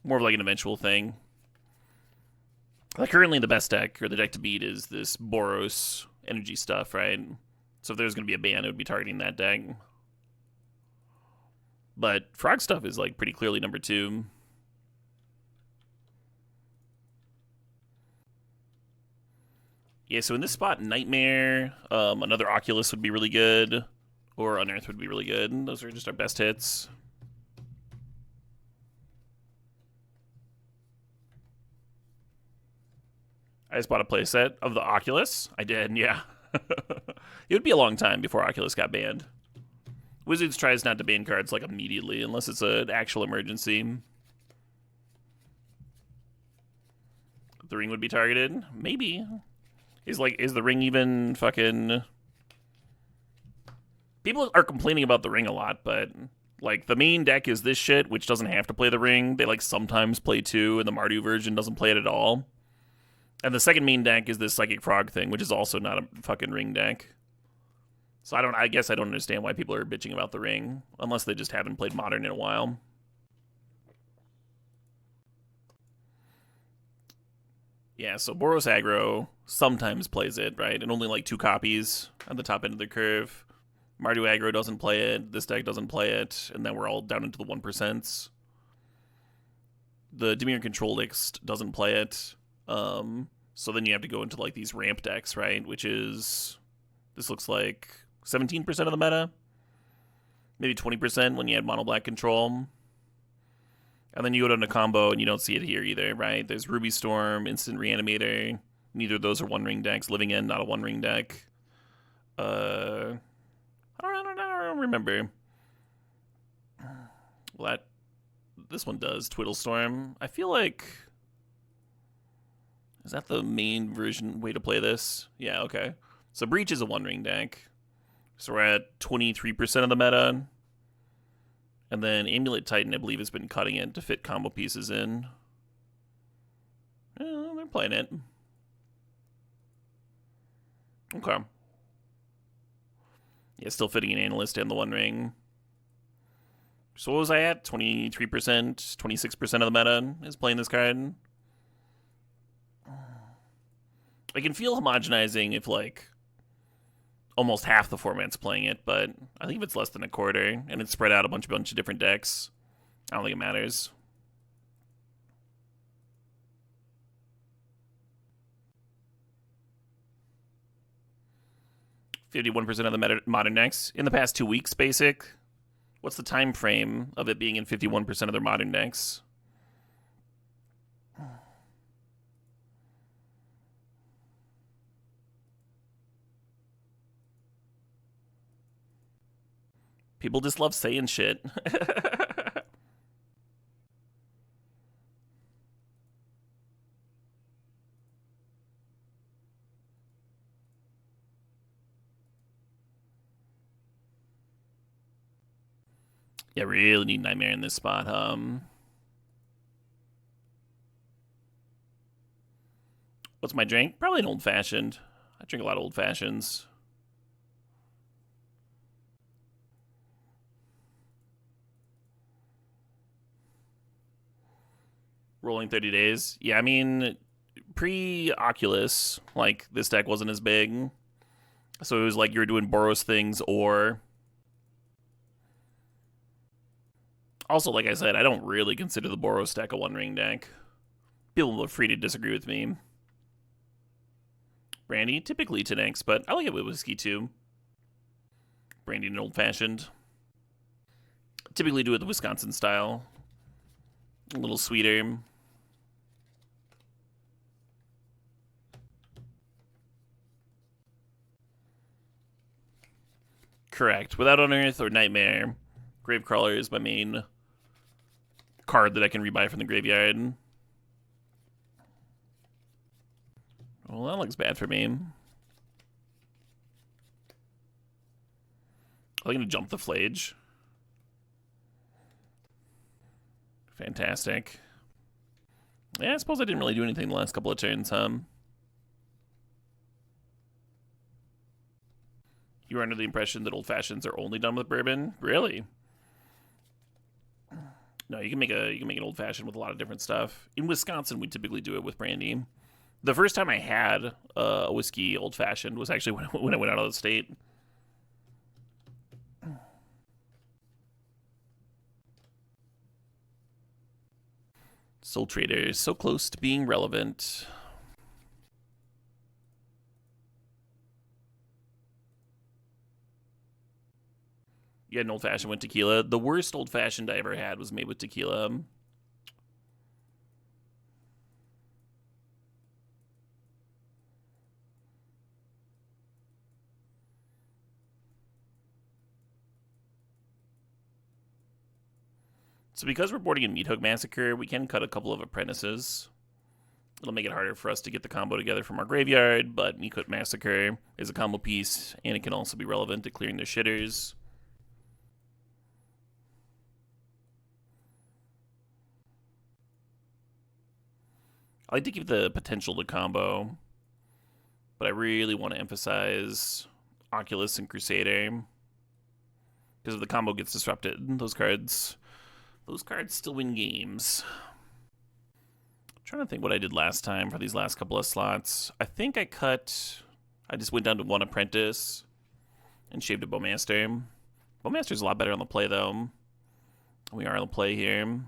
more of like an eventual thing. Like currently the best deck, or the deck to beat, is this Boros energy stuff, right? So if there's going to be a ban, it would be targeting that deck. But Frog stuff is like pretty clearly number 2. Yeah, so in this spot, Nightmare, another Oculus would be really good, or Unearth would be really good. Those are just our best hits. I just bought a playset of the Oculus. I did, yeah. It would be a long time before Oculus got banned. Wizards tries not to ban cards like immediately unless it's an actual emergency. The ring would be targeted? Maybe. Is the ring even fucking... People are complaining about the ring a lot, but like the main deck is this shit, which doesn't have to play the ring. They like sometimes play 2, and the Mardu version doesn't play it at all. And the second main deck is this Psychic Frog thing, which is also not a fucking ring deck. So I guess I don't understand why people are bitching about the ring, unless they just haven't played Modern in a while. Yeah, so Boros aggro sometimes plays it, right? And only like 2 copies at the top end of the curve. Mardu aggro doesn't play it, this deck doesn't play it, and then we're all down into the 1%. The Dimir control list doesn't play it. So then you have to go into like these ramp decks, right? Which is, this looks like 17% of the meta, maybe 20% when you add mono black control. And then you go to a combo and you don't see it here either, right? There's Ruby Storm, Instant Reanimator. Neither of those are 1-ring decks. Living End, not a 1-ring deck. I don't remember. Well, this one does Twiddle Storm. I feel like, is that the main version way to play this? Yeah, okay. So Breach is a 1-ring deck. So we're at 23% of the meta. And then Amulet Titan, I believe, has been cutting it to fit combo pieces in. They're playing it. Okay. Yeah, still fitting an Analyst and the 1-ring. So what was I at? 23%, 26% of the meta is playing this card. I can feel homogenizing if, like, almost half the format's playing it, but I think if it's less than a quarter and it's spread out a bunch of different decks, I don't think it matters. "51% of the modern decks in the past 2 weeks, basic. What's the time frame of it being in 51% of their modern decks? People just love saying shit. Yeah, really need Nightmare in this spot. What's my drink? Probably an old-fashioned. I drink a lot of old-fashions. Rolling 30 days. Yeah, I mean, pre-Oculus, like, this deck wasn't as big. So it was like you were doing Boros things, or... Also, like I said, I don't really consider the Boros deck a 1-ring deck. People are free to disagree with me. Brandy, typically 10x, but I like it with whiskey too. Brandy and old-fashioned. Typically do it the Wisconsin style. A little sweeter. Correct. Without Unearth or Nightmare, Gravecrawler is my main card that I can rebuy from the graveyard. Well, that looks bad for me. Are they going to jump the Flage? Fantastic. Yeah, I suppose I didn't really do anything the last couple of turns, huh? You were under the impression that old fashions are only done with bourbon? Really? No, you can make an old fashioned with a lot of different stuff. In Wisconsin, we typically do it with brandy. The first time I had a whiskey old fashioned was actually when I went out of the state. Soul Trader is so close to being relevant. You had an old-fashioned with tequila. The worst old-fashioned I ever had was made with tequila. So because we're boarding in Meat Hook Massacre, we can cut a couple of apprentices. It'll make it harder for us to get the combo together from our graveyard, but Meat Hook Massacre is a combo piece, and it can also be relevant to clearing their shitters. I like to keep the potential to combo, but I really want to emphasize Oculus and Crusader. Because if the combo gets disrupted, those cards still win games. I'm trying to think what I did last time for these last couple of slots. I think I just went down to 1 apprentice and shaved a Bowmaster. Bowmaster's a lot better on the play, though. We are on the play here.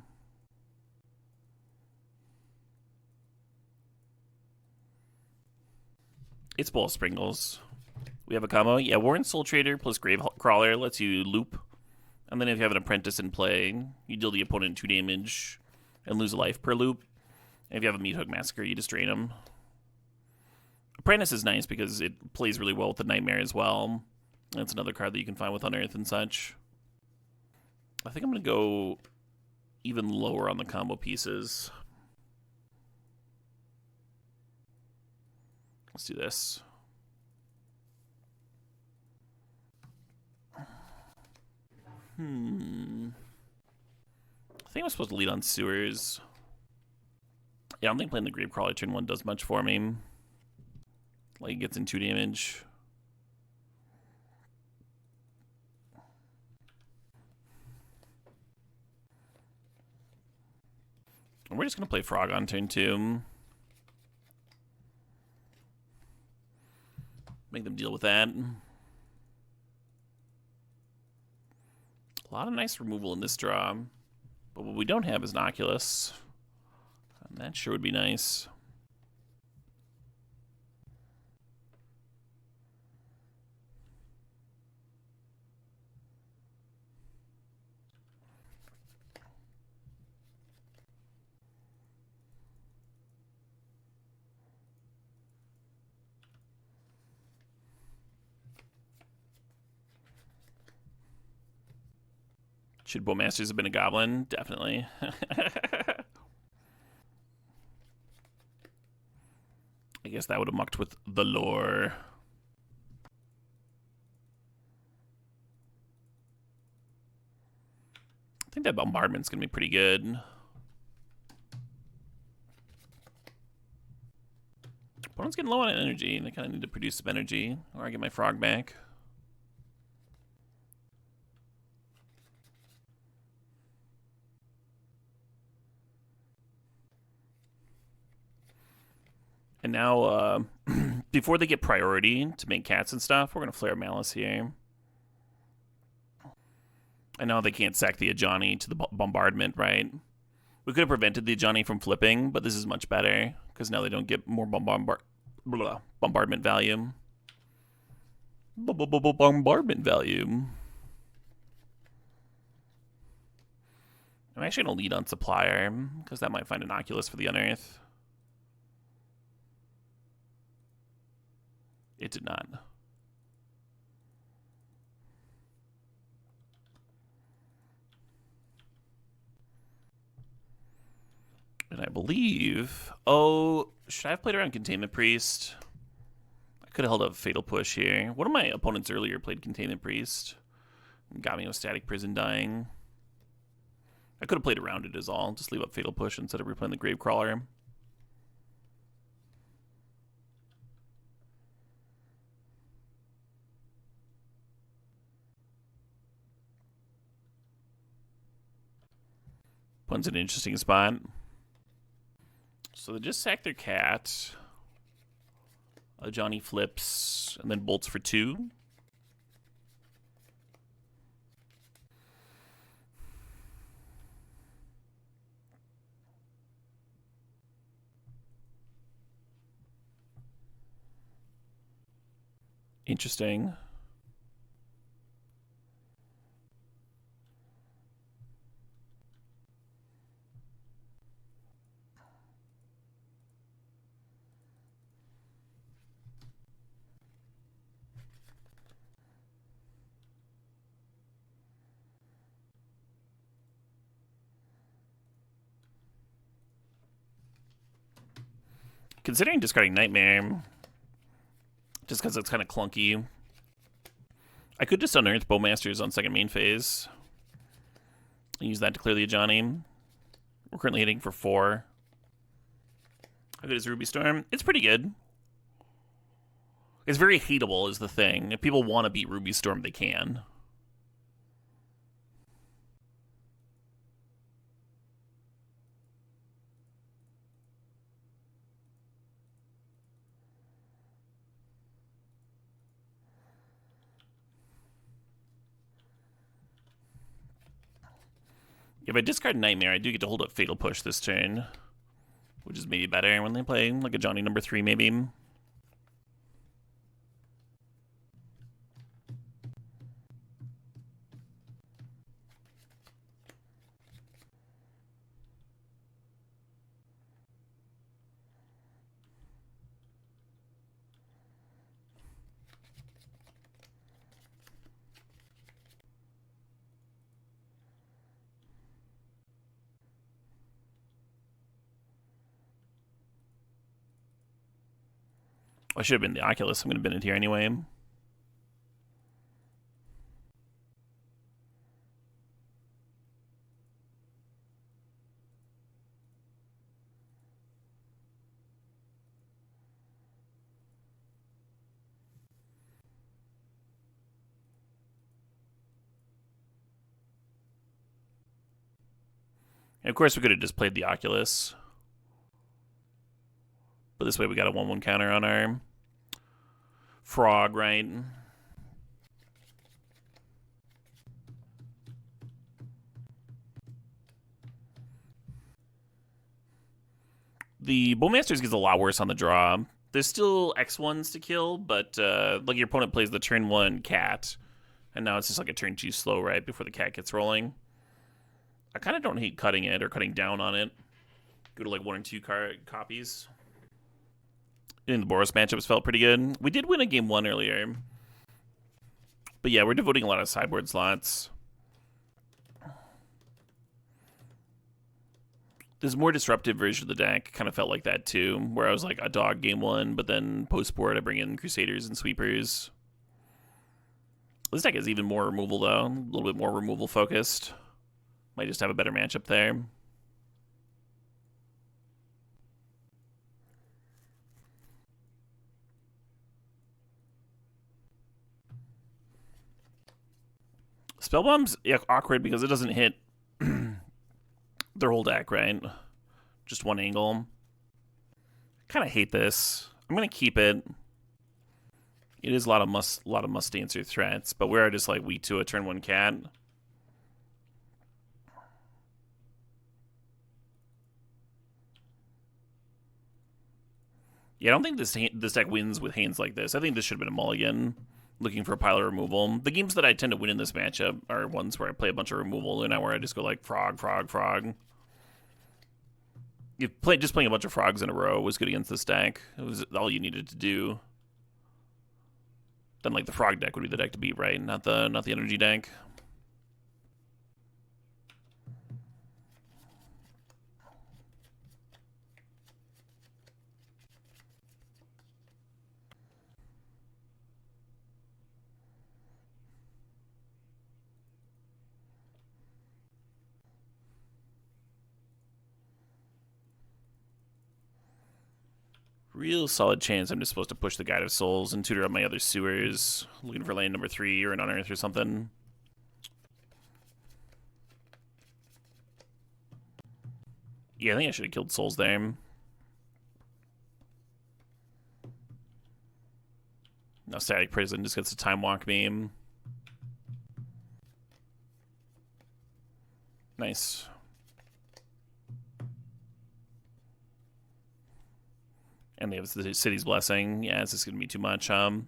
It's Bowl Sprinkles. We have a combo. Yeah, Warren Soul Trader plus Grave Crawler lets you loop. And then if you have an apprentice in play, you deal the opponent 2 damage and lose a life per loop. And if you have a Meat Hook Massacre, you just drain them. Apprentice is nice because it plays really well with the Nightmare as well. That's another card that you can find with Unearth and such. I think I'm going to go even lower on the combo pieces. Let's do this. I think I'm supposed to lead on Sewers. Yeah, I don't think playing the Gravecrawler turn 1 does much for me. Like, it gets in 2 damage. And we're just going to play Frog on turn 2. Make them deal with that. A lot of nice removal in this draw. But what we don't have is an Oculus. And that sure would be nice. Should Bowmasters have been a goblin? Definitely. I guess that would have mucked with the lore. I think that bombardment's going to be pretty good. Opponent's getting low on energy. They kind of need to produce some energy, or I get my frog back. And now, before they get priority to make cats and stuff, we're going to flare Malice here. I know they can't sack the Ajani to the bombardment, right? We could have prevented the Ajani from flipping, but this is much better, because now they don't get more bombardment value. Bombardment value. I'm actually going to lead on Supplier, because that might find an Oculus for the Unearth. It did not. And I believe... Oh, should I have played around Containment Priest? I could have held a Fatal Push here. One of my opponents earlier played Containment Priest. Got me with Static Prison dying. I could have played around it is all. Just leave up Fatal Push instead of replaying the Gravecrawler. One's an interesting spot. So they just sack their cat. Johnny flips and then bolts for 2. Interesting. Considering discarding Nightmare, just because it's kind of clunky. I could just unearth Bowmasters on second main phase. And use that to clear the Ajani. We're currently hitting for 4. How good is Ruby Storm? It's pretty good. It's very hateable is the thing. If people want to beat Ruby Storm, they can. If I discard Nightmare, I do get to hold up Fatal Push this turn, which is maybe better when they play like a Johnny number 3, maybe. I should have been the Oculus. I'm going to bin it here anyway. And of course, we could have just played the Oculus. But this way we got a 1/1 counter on our frog, right? The Bowmasters gets a lot worse on the draw. There's still X1s to kill, but like your opponent plays the turn 1 cat, and now it's just like a turn 2 slow right before the cat gets rolling. I kind of don't hate cutting it or cutting down on it. Go to like 1 or 2 copies. I think the Boros matchups felt pretty good. We did win a game 1 earlier. But yeah, we're devoting a lot of sideboard slots. This more disruptive version of the deck kind of felt like that too, where I was like a dog game 1, but then post-board I bring in Crusaders and Sweepers. This deck is even more removal though, a little bit more removal focused. Might just have a better matchup there. Spellbomb's awkward because it doesn't hit their whole deck, right? Just one angle. Kind of hate this. I'm gonna keep it. It is a lot of must answer threats, but we're just like weak to a turn 1 cat. Yeah, I don't think this deck wins with hands like this. I think this should have been a mulligan. Looking for a pile of removal. The games that I tend to win in this matchup are ones where I play a bunch of removal, and not where I just go like frog, frog, frog. Just playing a bunch of frogs in a row was good against this deck. It was all you needed to do. Then like the frog deck would be the deck to beat, right? Not the energy deck. Real solid chance I'm just supposed to push the Guide of Souls and tutor up my other sewers. Looking for land number 3 or an Unearth or something. Yeah, I think I should have killed Souls there. No, Static Prison just gets a Time Walk meme. Nice. And they have the City's Blessing. Yeah, this is going to be too much. Yeah,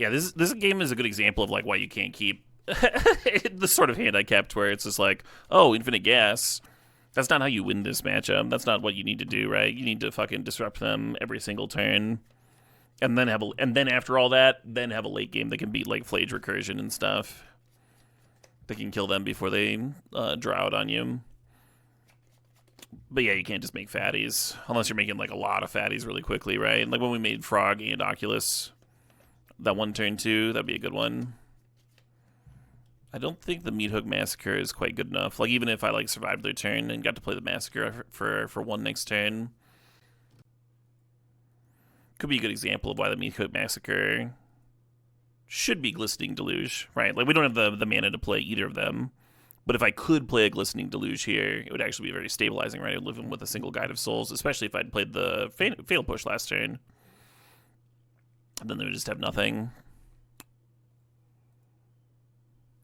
this game is a good example of like why you can't keep the sort of hand I kept, where it's just like, oh, infinite gas. That's not how you win this matchup. That's not what you need to do, right? You need to fucking disrupt them every single turn, and then after all that, then have a late game that can beat like Flage Recursion and stuff. That can kill them before they draw out on you. But yeah, you can't just make fatties. Unless you're making like a lot of fatties really quickly, right? Like when we made Frog and Oculus, that one turn too, that'd be a good one. I don't think the Meat Hook Massacre is quite good enough. Like even if I like survived their turn and got to play the Massacre for one next turn, could be a good example of why the Meat Hook Massacre should be Glistening Deluge, right? Like we don't have the mana to play either of them. But if I could play a Glistening Deluge here, it would actually be very stabilizing, right? Living with a single Guide of Souls, especially if I'd played the Fatal Push last turn. And then they would just have nothing.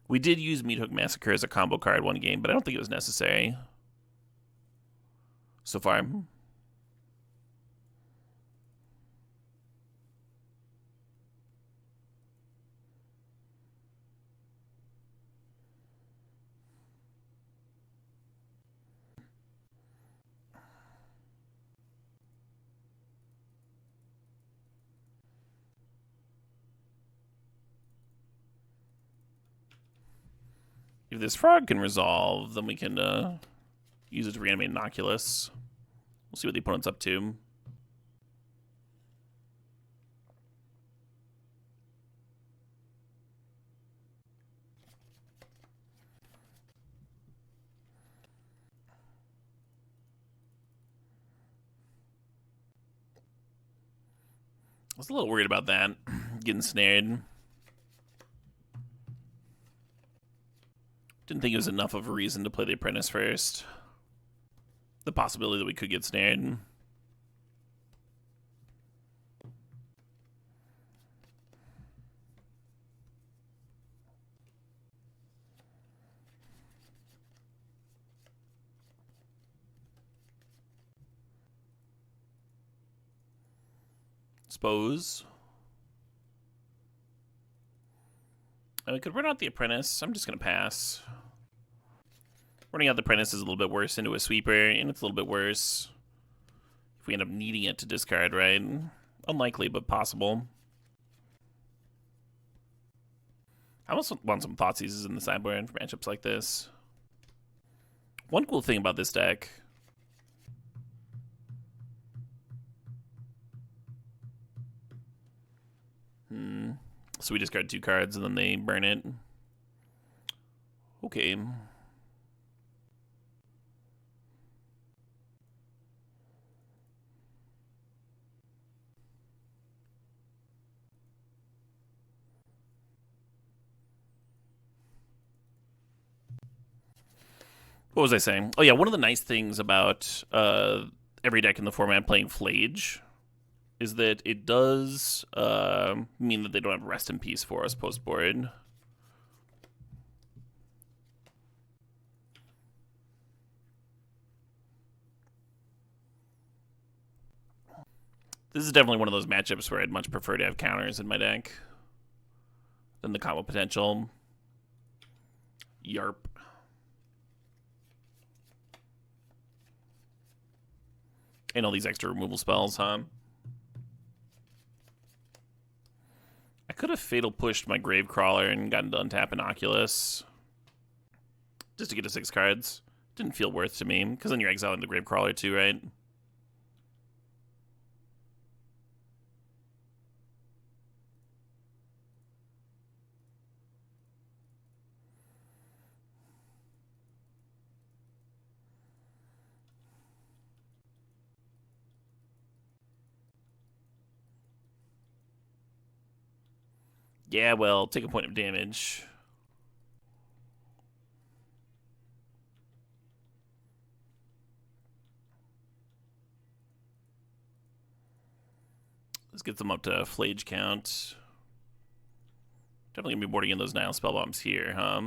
We did use Meat Hook Massacre as a combo card one game, but I don't think it was necessary so far. If this Frog can resolve, then we can use it to reanimate an Oculus. We'll see what the opponent's up to. I was a little worried about that, getting snared. Didn't think it was enough of a reason to play the Apprentice first. The possibility that we could get snared. Suppose. And we could run out the Apprentice. I'm just going to pass. Running out the Apprentice is a little bit worse into a Sweeper, and it's a little bit worse if we end up needing it to discard, right? Unlikely, but possible. I also want some Thoughtseizes in the sideboard for matchups like this. One cool thing about this deck... So we discard 2 cards and then they burn it. Okay. What was I saying? Oh yeah, one of the nice things about every deck in the format playing Flage is that it does mean that they don't have Rest in Peace for us post-board. This is definitely one of those matchups where I'd much prefer to have counters in my deck than the combo potential. Yarp. And all these extra removal spells, huh? I could have Fatal Pushed my Gravecrawler and gotten to untap an Oculus. Just to get to 6 cards. Didn't feel worth to me, because then you're exiling the Gravecrawler too, right? Yeah, well, take a point of damage. Let's get them up to Flage count. Definitely gonna be boarding in those Nile spell bombs here, huh?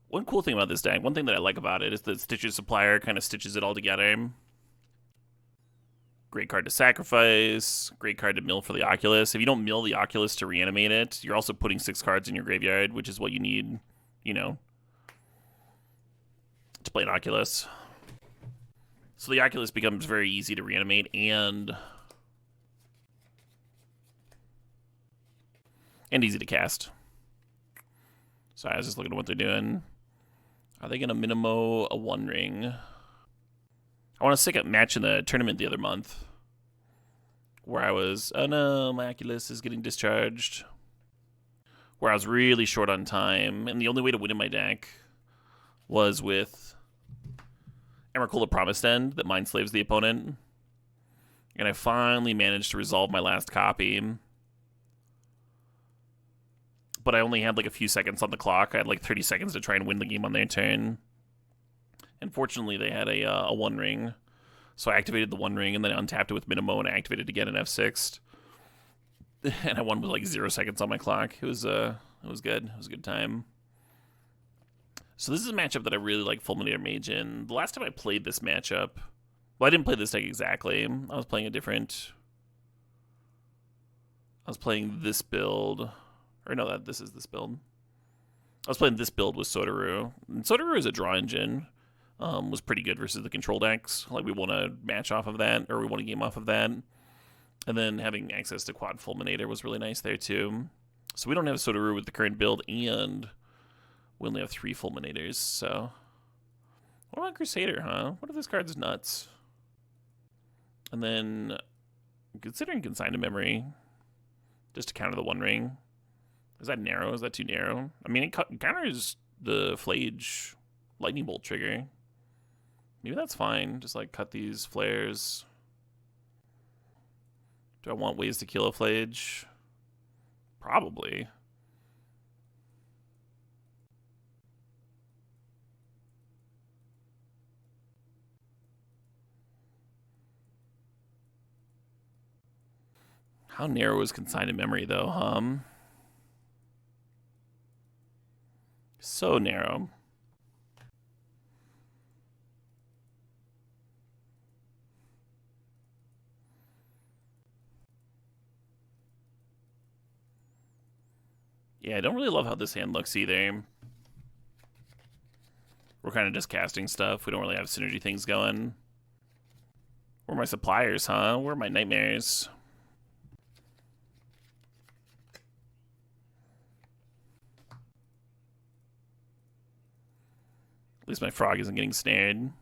One cool thing about this deck, one thing that I like about it is that Stitcher's Supplier kind of stitches it all together. Great card to sacrifice, great card to mill for the Oculus. If you don't mill the Oculus to reanimate it, you're also putting 6 cards in your graveyard, which is what you need, you know. to play an Oculus. So the Oculus becomes very easy to reanimate and easy to cast. So I was just looking at what they're doing. Are they going to minimo a One Ring? I want to stick a match in the tournament the other month where I was, oh no, my Oculus is getting discharged. Where I was really short on time, and the only way to win in my deck was with Emrakul Promised End that mind slaves the opponent. And I finally managed to resolve my last copy. But I only had like a few seconds on the clock. I had like 30 seconds to try and win the game on their turn. And fortunately, they had a One Ring. So I activated the One Ring and then untapped it with Minimo and I activated again in F6. And I won with like 0 seconds on my clock. It was good. It was a good time. So this is a matchup that I really like Fulminator Mage in. The last time I played this matchup, well, I didn't play this deck exactly. I was playing this build. Or no, this is this build. I was playing this build with Sotaru. And Sotaru is a draw engine. Was pretty good versus the control decks. Like, we won a match off of that, or we won a game off of that. And then having access to Quad Fulminator was really nice there, too. So we don't have Sotaru with the current build, and we only have 3 Fulminators, so... What about Crusader, huh? What if this card's nuts? And then, considering Consign to Memory, just to counter the One Ring. Is that narrow? Is that too narrow? I mean, it counters the Flage Lightning Bolt trigger. Maybe that's fine. Just, like, cut these flares. Do I want ways to kill a Flage? Probably. How narrow is Consigned to Memory, though, So narrow. Yeah, I don't really love how this hand looks either. We're kind of just casting stuff. We don't really have synergy things going. Where are my suppliers, huh? Where are my nightmares? At least my frog isn't getting snared.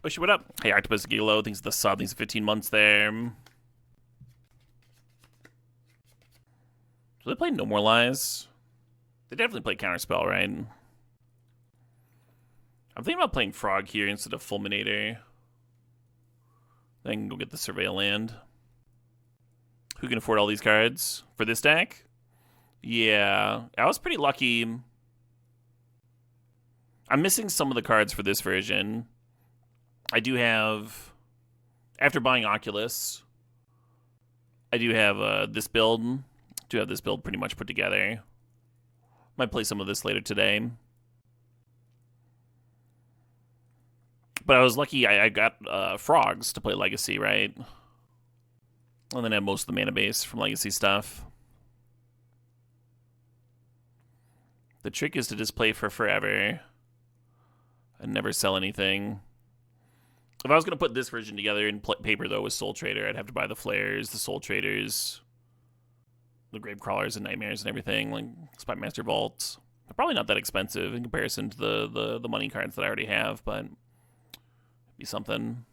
Bushy, what up? Hey, Octopus Gilo, thanks for the sub, thanks for 15 months there. Do they play No More Lies? They definitely play Counterspell, right? I'm thinking about playing Frog here instead of Fulminator. Then I can go get the Surveil Land. Who can afford all these cards for this deck? Yeah, I was pretty lucky. I'm missing some of the cards for this version. I do have, after buying Oculus, I do have this build. I do have this build pretty much put together. Might play some of this later today. But I was lucky I got frogs to play Legacy, right? And then I have most of the mana base from Legacy stuff. The trick is to just play for forever and never sell anything. If I was going to put this version together in paper, though, with Soul Trader, I'd have to buy the Flares, the Soul Traders, the Grave Crawlers and Nightmares and everything, like Spymaster Vaults. They're probably not that expensive in comparison to the money cards that I already have, but it'd be something.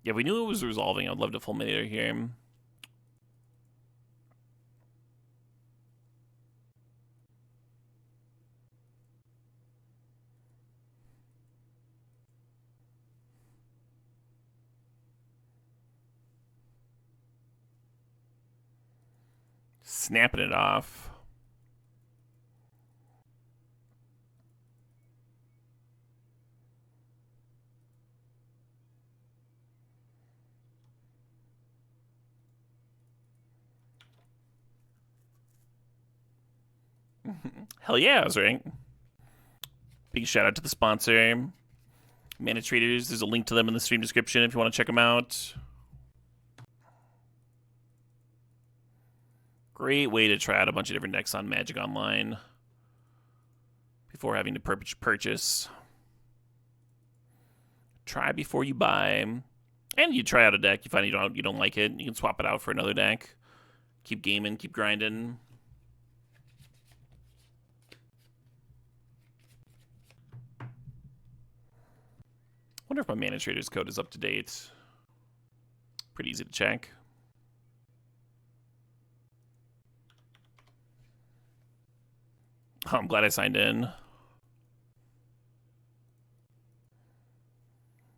Yeah, if we knew it was resolving, I'd love to Fulminator here. Snapping it off. Hell yeah, I was right. Big shout out to the sponsor, Mana Traders. There's a link to them in the stream description if you want to check them out. Great way to try out a bunch of different decks on Magic Online before having to purchase. Try before you buy. And you try out a deck, you find you don't like it, you can swap it out for another deck. Keep gaming, keep grinding. Wonder if my Mana Trader's code is up to date. Pretty easy to check. Oh, I'm glad I signed in.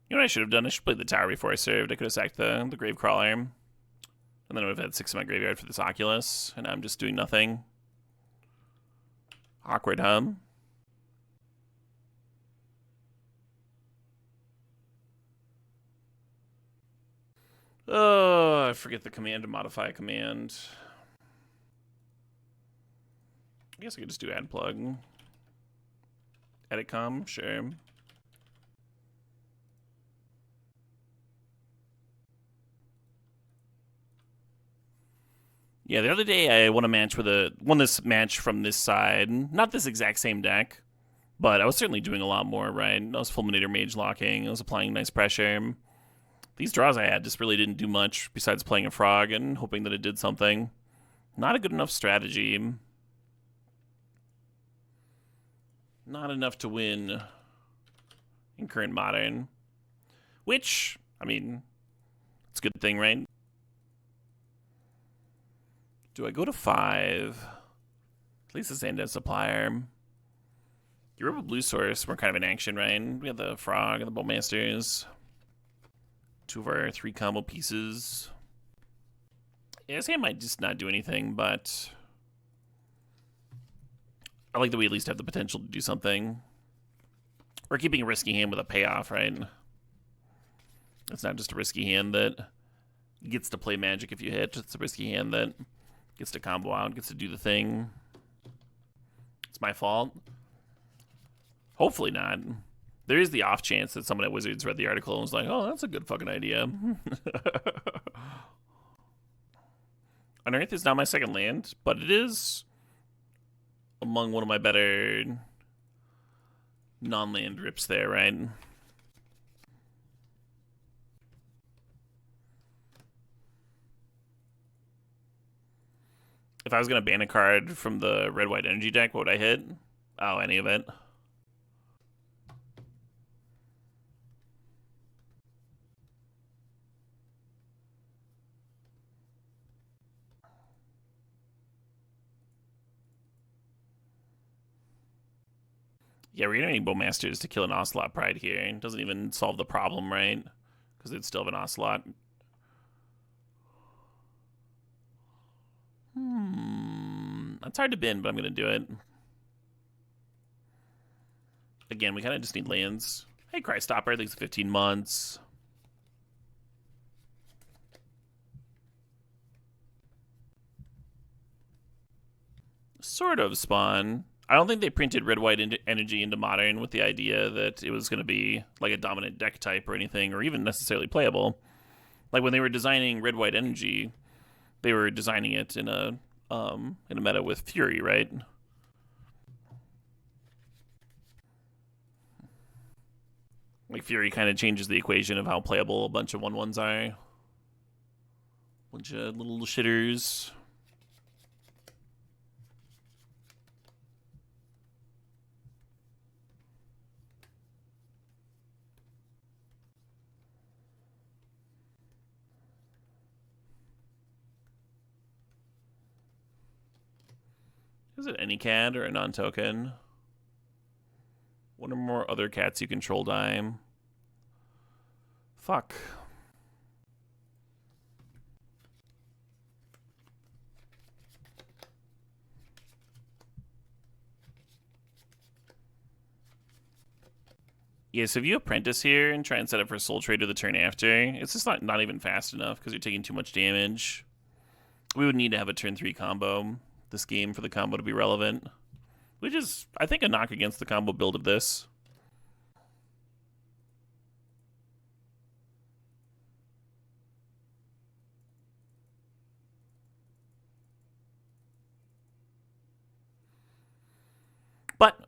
You know what I should have done? I should play the tower before I served. I could have sacked the Gravecrawler. And then I would have had 6 in my graveyard for this Oculus. And now I'm just doing nothing. Awkward, huh? Oh, I forget the command to modify a command. I guess I could just do add plug. Edit com, sure. Yeah, the other day I won a match with won this match from this side. Not this exact same deck, but I was certainly doing a lot more, right? I was Fulminator Mage locking, I was applying nice pressure. These draws I had just really didn't do much besides playing a frog and hoping that it did something. Not a good enough strategy. Not enough to win in current Modern. Which, I mean, it's a good thing, right? Do I go to 5? At least it's end as supplier. Europa Blue Source, we're kind of in action, right? We have the Frog and the Bowmasters. 2 of our 3 combo pieces. Yeah, this hand might just not do anything, but I like that we at least have the potential to do something. We're keeping a risky hand with a payoff, right? It's not just a risky hand that gets to play Magic if you hit. It's a risky hand that gets to combo out, gets to do the thing. It's my fault. Hopefully not. There is the off chance that someone at Wizards read the article and was like, oh, that's a good fucking idea. Unearth is not my second land, but it is among one of my better non-land rips there, right? If I was going to ban a card from the red-white energy deck, what would I hit? Oh, any of it. Yeah, we're gonna need Bowmasters to kill an Ocelot Pride here. It doesn't even solve the problem, right? Because they'd still have an Ocelot. That's hard to bin, but I'm gonna do it. Again, we kind of just need lands. Hey, Crystopper, thanks for 15 months. Sort of spawn. I don't think they printed red-white energy into Modern with the idea that it was going to be like a dominant deck type or anything, or even necessarily playable. Like when they were designing red-white energy, they were designing it in a meta with Fury, right? Like Fury kind of changes the equation of how playable a bunch of 1/1s are. Bunch of little shitters. Is it any cat or a non-token? One or more other cats you control die. Fuck. Yeah, so if you apprentice here and try and set up for Soul Trader the turn after, it's just not even fast enough because you're taking too much damage. We would need to have a turn 3 combo this game for the combo to be relevant. Which is, I think, a knock against the combo build of this.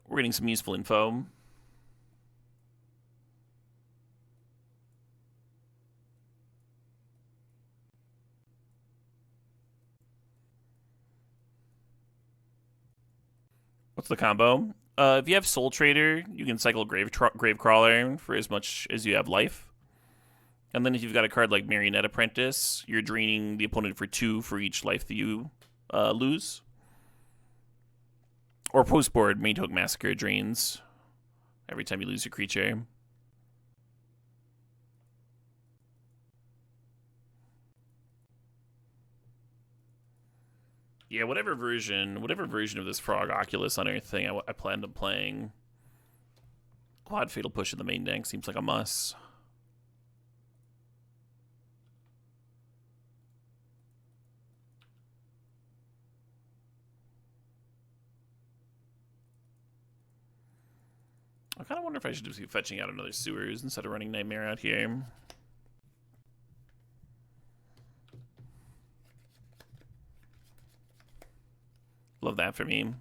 We're getting some useful info. What's the combo? If you have Soul Trader, you can cycle Gravecrawler for as much as you have life. And then if you've got a card like Marionette Apprentice, you're draining the opponent for 2 for each life that you lose. Or post-board, Meathook Massacre drains every time you lose your creature. Yeah, whatever version of this Frog Oculus Unearth thing I planned on playing, Quad Fatal Push in the main deck seems like a must. I kind of wonder if I should just be fetching out another Sewers instead of running Nightmare out here. Love that for me.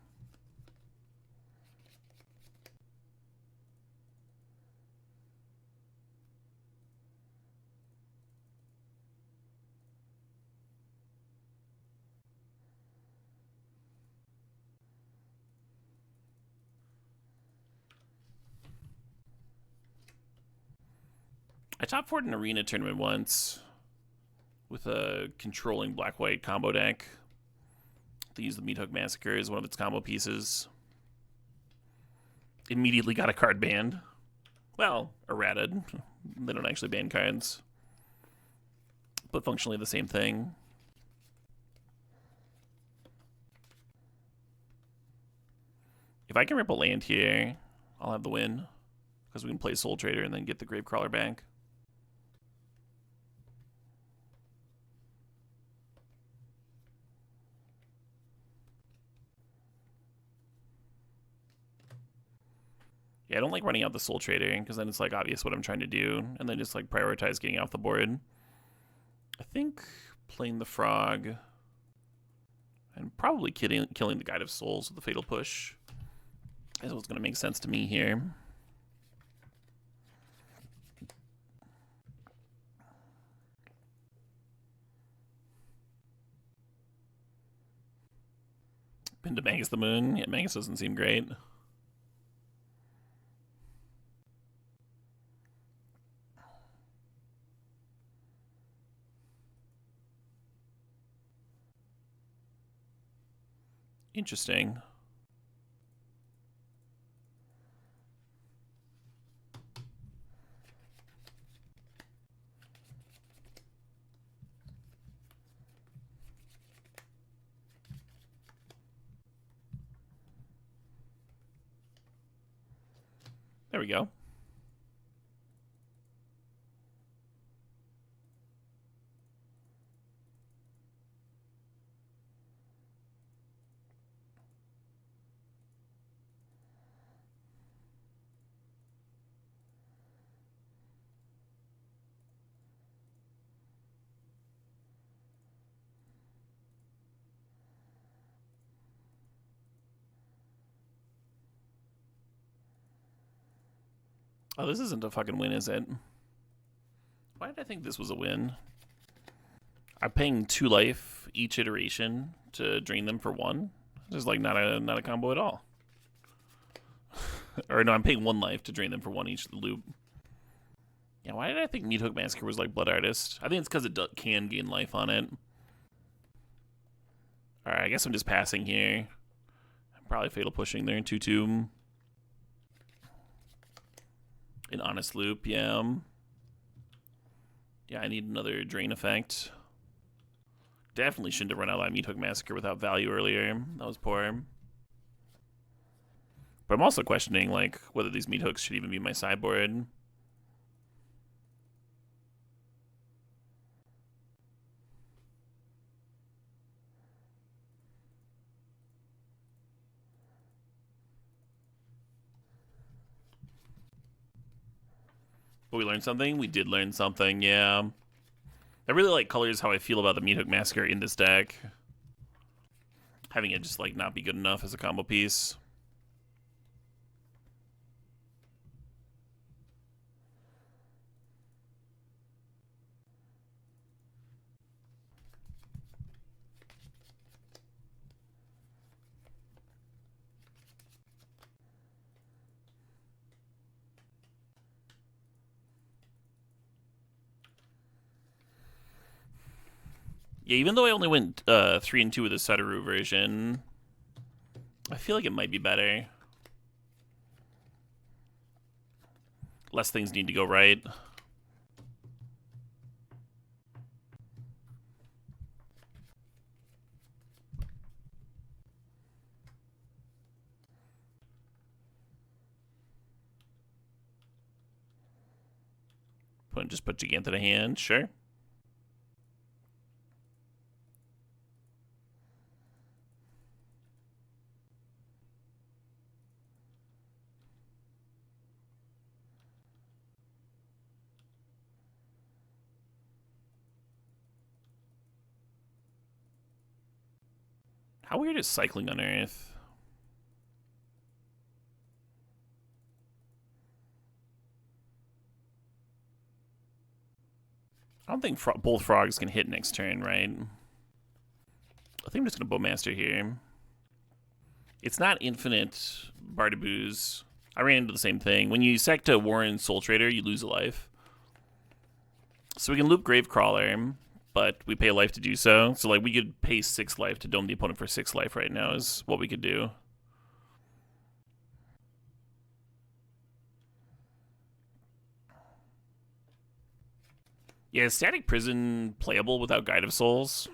I top 4'd an arena tournament once with a controlling black-white combo deck. They used the Meathook Massacre as one of its combo pieces. Immediately got a card banned. Well, errated. They don't actually ban cards. But functionally the same thing. If I can rip a land here, I'll have the win. Because we can play Soul Trader and then get the Gravecrawler back. Yeah, I don't like running out the Soul Trader, because then it's like obvious what I'm trying to do, and then just like prioritize getting off the board. I think playing the Frog and probably killing the Guide of Souls with the Fatal Push is what's going to make sense to me here. Been to Magus the Moon? Yeah, Magus doesn't seem great. Interesting. There we go. Oh, this isn't a fucking win, is it? Why did I think this was a win? I'm paying 2 life each iteration to drain them for 1. This is like not a combo at all. Or no, I'm paying 1 life to drain them for 1 each loop. Yeah, why did I think Meathook Massacre was like Blood Artist? I think it's because it can gain life on it. Alright, I guess I'm just passing here. I'm probably Fatal Pushing there in 2-2. An Honest Loop, yeah. Yeah, I need another Drain effect. Definitely shouldn't have run out of Meathook Massacre without value earlier. That was poor. But I'm also questioning, like, whether these Meathooks should even be my sideboard. But we learned something? We did learn something, yeah. That really, like, colors how I feel about the Meathook Massacre in this deck. Having it just, like, not be good enough as a combo piece. Yeah, even though I only went 3 and 2 with the Sadaru version, I feel like it might be better. Less things need to go right. Just put Giganta to hand, sure. How weird is Cycling on Earth? I don't think both frogs can hit next turn, right? I think I'm just going to Bowmaster here. It's not infinite Bardaboos. I ran into the same thing. When you sack to Warren Soul Trader, you lose a life. So we can loop Gravecrawler, but we pay a life to do so. So like we could pay 6 life to dome the opponent for 6 life right now is what we could do. Yeah, is Static Prison playable without Guide of Souls?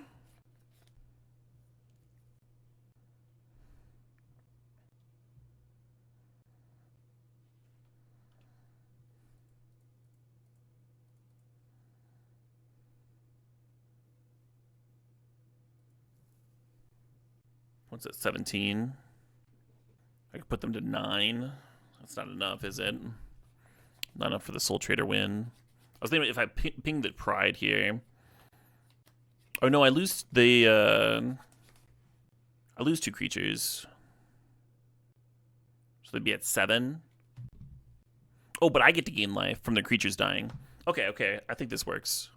What's it, 17? I could put them to 9. That's not enough, is it? Not enough for the Soul Trader win. I was thinking if I pinged the Pride here. Oh no, I lose the. I lose 2 creatures. So they'd be at 7. Oh, but I get to gain life from the creatures dying. Okay, okay. I think this works.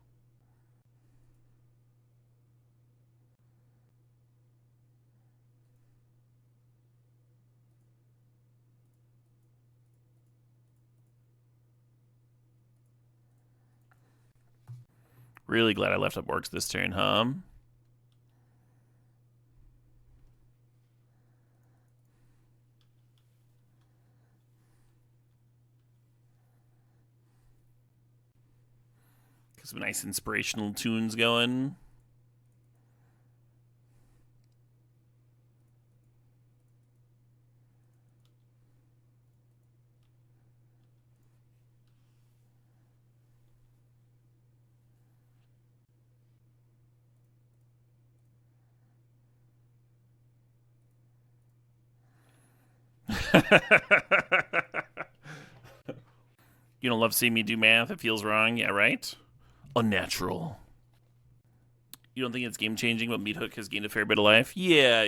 Really glad I left up Orcs this turn, huh? Got some nice inspirational tunes going. You don't love seeing me do math? It feels wrong. Yeah, right? Unnatural. You don't think it's game changing, but Meat Hook has gained a fair bit of life? Yeah.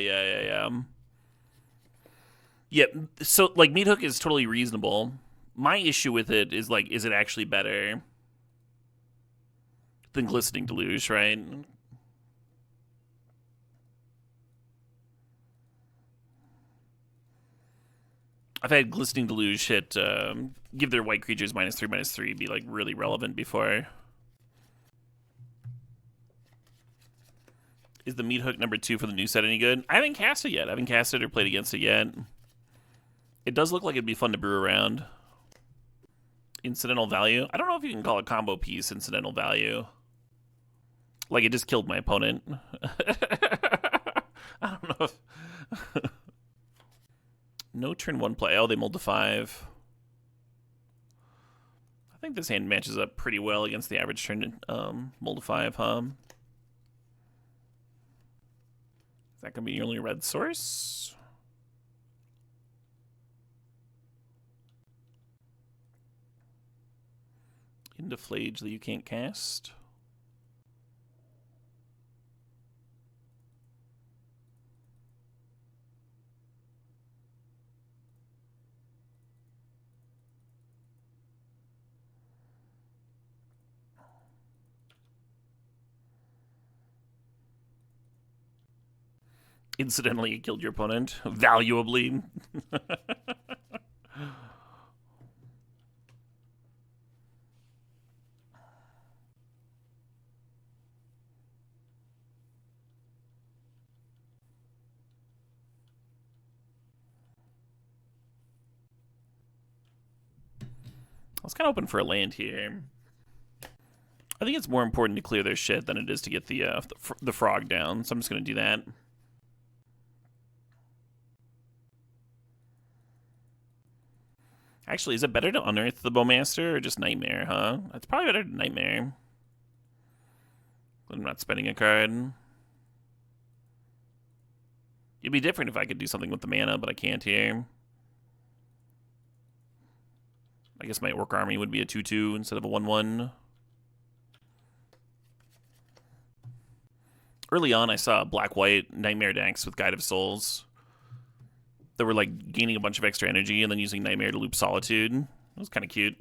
Yeah, so, like, Meat Hook is totally reasonable. My issue with it is, like, is it actually better than Glistening Deluge, right? I've had Glistening Deluge hit, give their white creatures -3/-3, be, like, really relevant before. Is the Meat Hook #2 for the new set any good? I haven't cast it yet. I haven't cast it or played against it yet. It does look like it'd be fun to brew around. Incidental value? I don't know if you can call a combo piece incidental value. Like, it just killed my opponent. I don't know if... No turn 1 play. Oh, they mulled to 5. I think this hand matches up pretty well against the average turn mull to 5, huh? Is that going to be your only red source? Into Flage that you can't cast. Incidentally, you killed your opponent. Valuably. was kind of hoping for a land here. I think it's more important to clear their shit than it is to get the frog down, so I'm just going to do that. Actually, is it better to unearth the Bowmaster or just Nightmare, huh? It's probably better to Nightmare. I'm not spending a card. It'd be different if I could do something with the mana, but I can't here. I guess my Orc Army would be a 2/2 instead of a 1/1. Early on, I saw black-white Nightmare decks with Guide of Souls that were like gaining a bunch of extra energy and then using Nightmare to loop Solitude. It was kind of cute.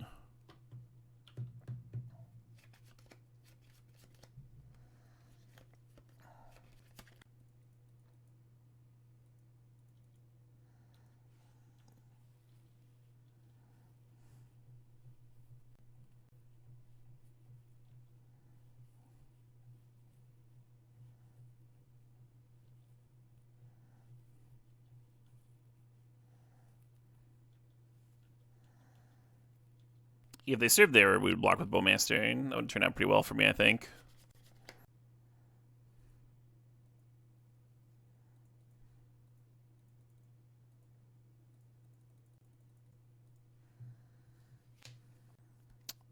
If they served there, we would block with Bowmaster, and that would turn out pretty well for me, I think.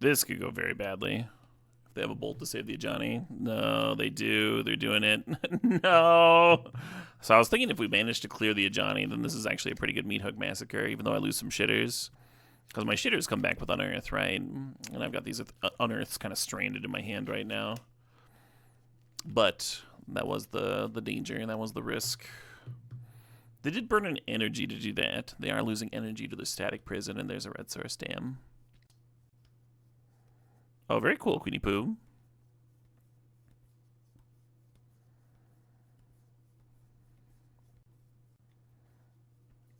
This could go very badly. If they have a bolt to save the Ajani. No, they do. They're doing it. No! So I was thinking if we manage to clear the Ajani, then this is actually a pretty good Meat Hook Massacre, even though I lose some shitters. Because my shitters come back with Unearth, right? And I've got these Unearths kind of stranded in my hand right now. But that was the danger, and that was the risk. They did burn an energy to do that. They are losing energy to the Static Prison, and there's a Red Source Dam. Oh, very cool, Queenie Pooh.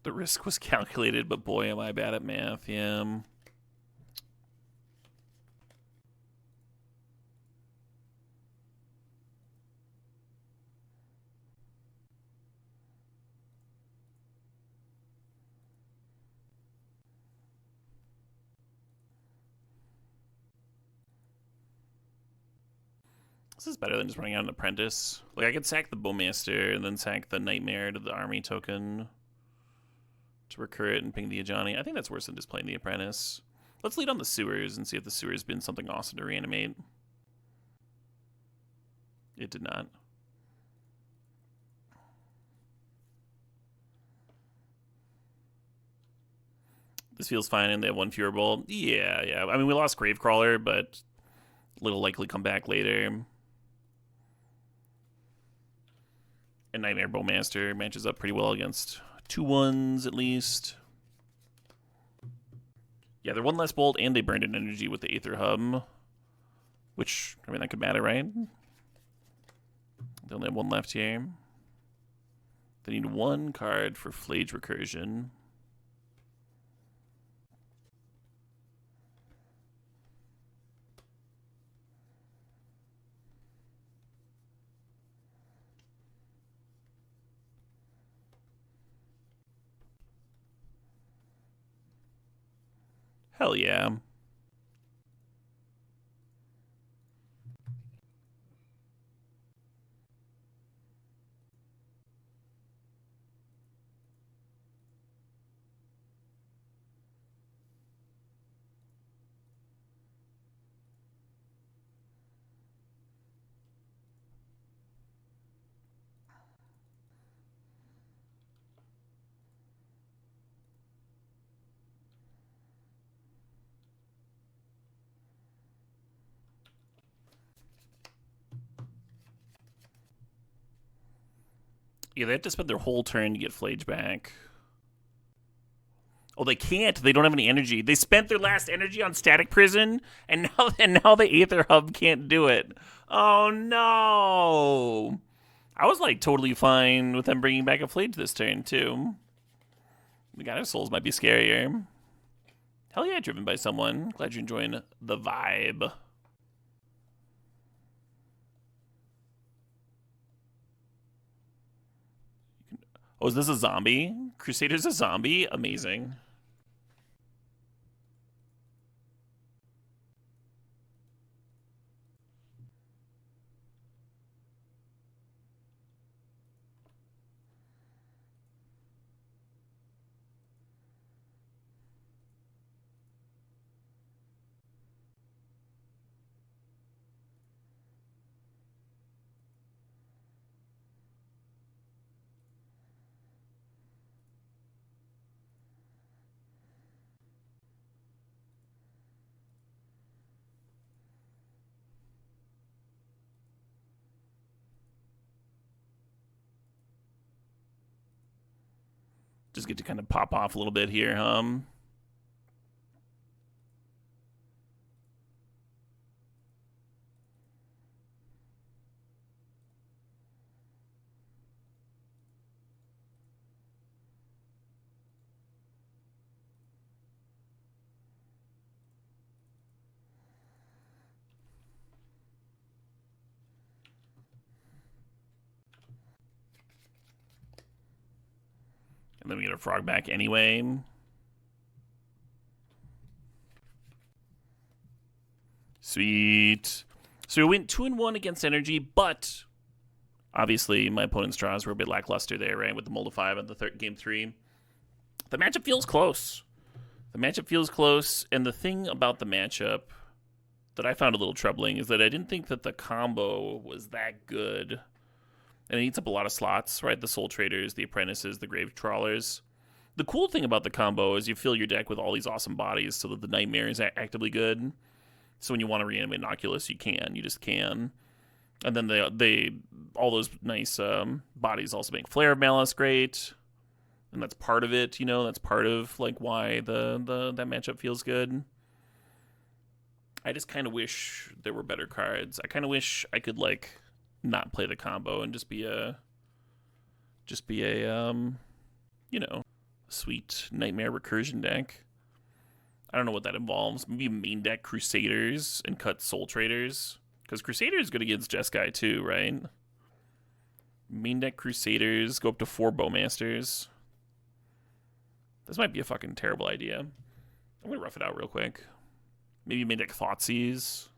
The risk was calculated, but boy, am I bad at math, yeah. This is better than just running out an Apprentice. Like, I could sack the Bowmaster and then sack the Nightmare to the army token to recur it and ping the Ajani. I think that's worse than just playing the Apprentice. Let's lead on the Sewers and see if the Sewers been something awesome to reanimate. It did not. This feels fine, and they have one fewer bolt. Yeah. I mean, we lost Gravecrawler, but little likely come back later. And Nightmare Bowmaster matches up pretty well against 2/1s at least. Yeah, they're one less bolt, and they burned an energy with the Aether Hub. Which, I mean, that could matter, right? They only have one left here. They need one card for Flage Recursion. Hell yeah. Yeah, they have to spend their whole turn to get Flage back. Oh, they can't. They don't have any energy. They spent their last energy on Static Prison, and now the Aether Hub can't do it. Oh no! I was like totally fine with them bringing back a Flage this turn too. The God of Souls might be scarier. Hell yeah, driven by someone. Glad you're enjoying the vibe. Oh, is this a zombie? Crusader's a zombie? Amazing. Just get to kind of pop off a little bit here, And then we get a frog back anyway. Sweet. So we went 2-1 against energy, but obviously my opponent's draws were a bit lackluster there, right? With the mold of 5 at the game 3. The matchup feels close. The matchup feels close, and the thing about the matchup that I found a little troubling is that I didn't think that the combo was that good. And it eats up a lot of slots, right? The Soul Traders, the Apprentices, the Grave Trawlers. The cool thing about the combo is you fill your deck with all these awesome bodies so that the Nightmare is actively good. So when you want to reanimate an Oculus, you can. You just can. And then they all those nice bodies also make Flare of Malice great. And that's part of it, you know? That's part of like why that matchup feels good. I just kind of wish there were better cards. I kind of wish I could like not play the combo and just be a you know, sweet Nightmare Recursion deck. I don't know what that involves. Maybe main deck Crusaders and cut Soul Traders. Because Crusaders is good against Jeskai too, right? Main deck Crusaders, go up to 4 Bowmasters. This might be a fucking terrible idea. I'm going to rough it out real quick. Maybe main deck Thoughtseize.